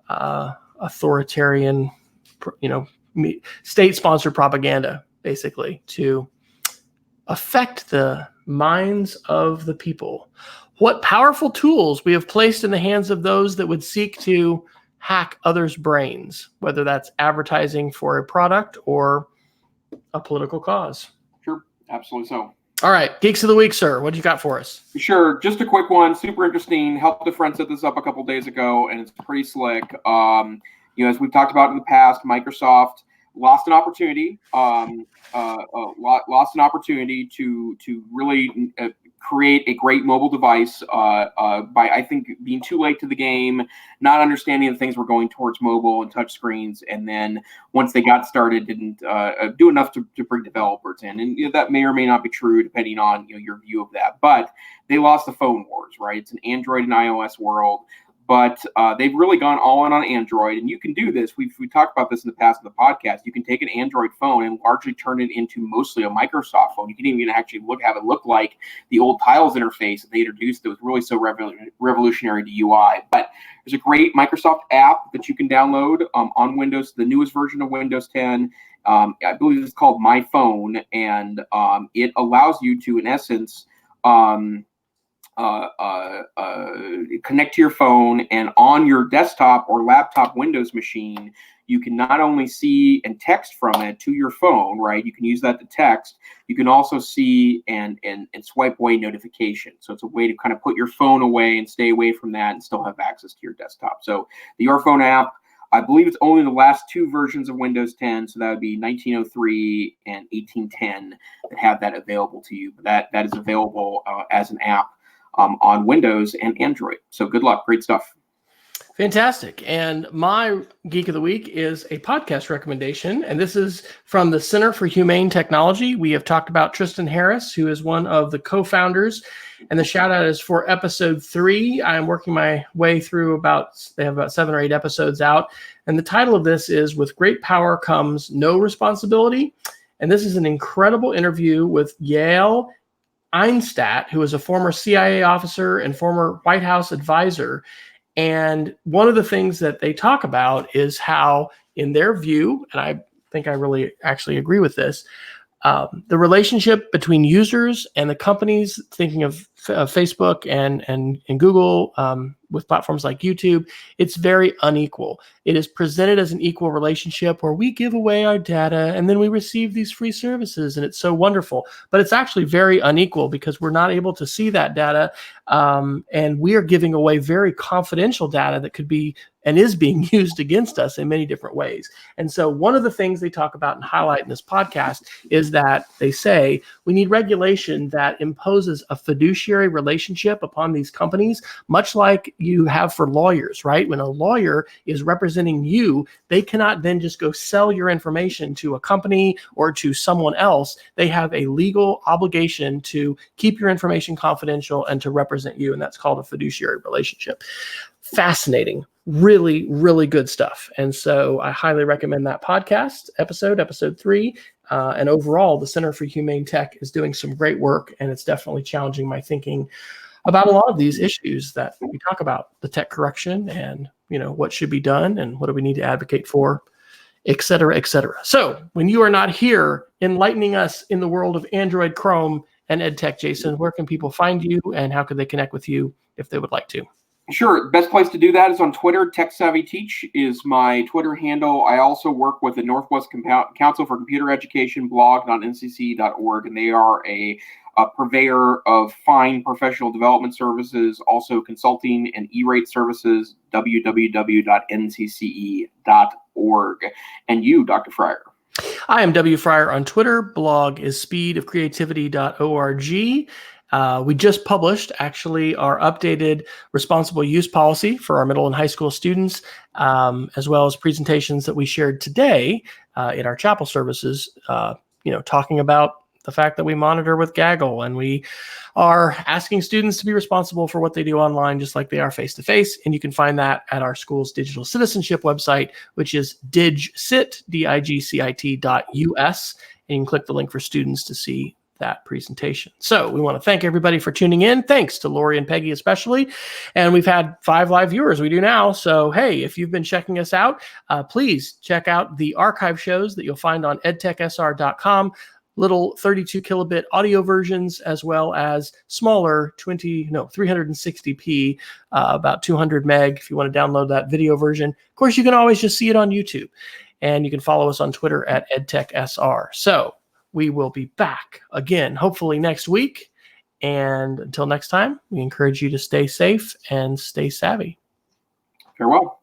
authoritarian, state-sponsored propaganda, basically, to affect the minds of the people. What powerful tools we have placed in the hands of those that would seek to hack others' brains, whether that's advertising for a product or a political cause. Sure, absolutely so. All right, Geeks of the Week, sir. What do you got for us? Sure, just a quick one, super interesting. Helped a friend set this up a couple days ago, and it's pretty slick. As we've talked about in the past, Microsoft lost an opportunity. Lost an opportunity to really create a great mobile device by, I think, being too late to the game, not understanding that things were going towards mobile and touch screens, and then once they got started, didn't do enough to bring developers in. And that may or may not be true, depending on your view of that. But they lost the phone wars, right? It's an Android and iOS world. But they've really gone all in on Android, and you can do this. We talked about this in the past in the podcast. You can take an Android phone and largely turn it into mostly a Microsoft phone. You can even actually have it look like the old Tiles interface that they introduced that was really so revolutionary to UI. But there's a great Microsoft app that you can download on Windows, the newest version of Windows 10. I believe it's called My Phone, and it allows you to, in essence, connect to your phone, and on your desktop or laptop Windows machine, you can not only see and text from it to your phone, right? You can use that to text. You can also see and swipe away notifications. So it's a way to kind of put your phone away and stay away from that and still have access to your desktop. So the Your Phone app, I believe it's only the last two versions of Windows 10, so that would be 1903 and 1810 that have that available to you. But that is available as an app on Windows and Android. So good luck. Great stuff. Fantastic. And my Geek of the Week is a podcast recommendation, and this is from the Center for Humane Technology. We have talked about Tristan Harris, who is one of the co-founders, and the shout out is for episode 3. I'm working my way through they have about 7 or 8 episodes out. And the title of this is With Great Power Comes No Responsibility. And this is an incredible interview with Yael Einstat, who is a former CIA officer and former White House advisor. And one of the things that they talk about is how, in their view, and I think I really actually agree with this, the relationship between users and the companies, thinking of Facebook and Google with platforms like YouTube, it's very unequal. It is presented as an equal relationship where we give away our data and then we receive these free services, and it's so wonderful. But it's actually very unequal because we're not able to see that data, and we are giving away very confidential data that could be and is being used against us in many different ways. And so one of the things they talk about and highlight in this podcast is that they say we need regulation that imposes a fiduciary relationship upon these companies, much like you have for lawyers, right? When a lawyer is representing you, they cannot then just go sell your information to a company or to someone else. They have a legal obligation to keep your information confidential and to represent you, and that's called a fiduciary relationship. Fascinating. Really, really good stuff. And so I highly recommend that podcast episode 3. And overall, the Center for Humane Tech is doing some great work, and it's definitely challenging my thinking about a lot of these issues that we talk about, the tech correction and, what should be done and what do we need to advocate for, et cetera, et cetera. So when you are not here enlightening us in the world of Android, Chrome, and EdTech, Jason, where can people find you and how can they connect with you if they would like to? Sure. Best place to do that is on Twitter. TechSavvyTeach is my Twitter handle. I also work with the Northwest Council for Computer Education blog on ncc.org, and they are a purveyor of fine professional development services, also consulting and E-rate services, www.ncce.org. And you, Dr. Fryer? I am W. Fryer on Twitter. Blog is speedofcreativity.org. We just published, actually, our updated responsible use policy for our middle and high school students, as well as presentations that we shared today in our chapel services, talking about the fact that we monitor with Gaggle and we are asking students to be responsible for what they do online, just like they are face-to-face. And you can find that at our school's digital citizenship website, which is digcit.us. And you can click the link for students to see that presentation. So we want to thank everybody for tuning in. Thanks to Lori and Peggy especially. And we've had 5 live viewers. We do now. So, hey, if you've been checking us out, please check out the archive shows that you'll find on edtechsr.com. Little 32 kilobit audio versions, as well as smaller 360p, about 200 meg if you want to download that video version. Of course, you can always just see it on YouTube. And you can follow us on Twitter at EdTechSR. So we will be back again, hopefully next week. And until next time, we encourage you to stay safe and stay savvy. Farewell.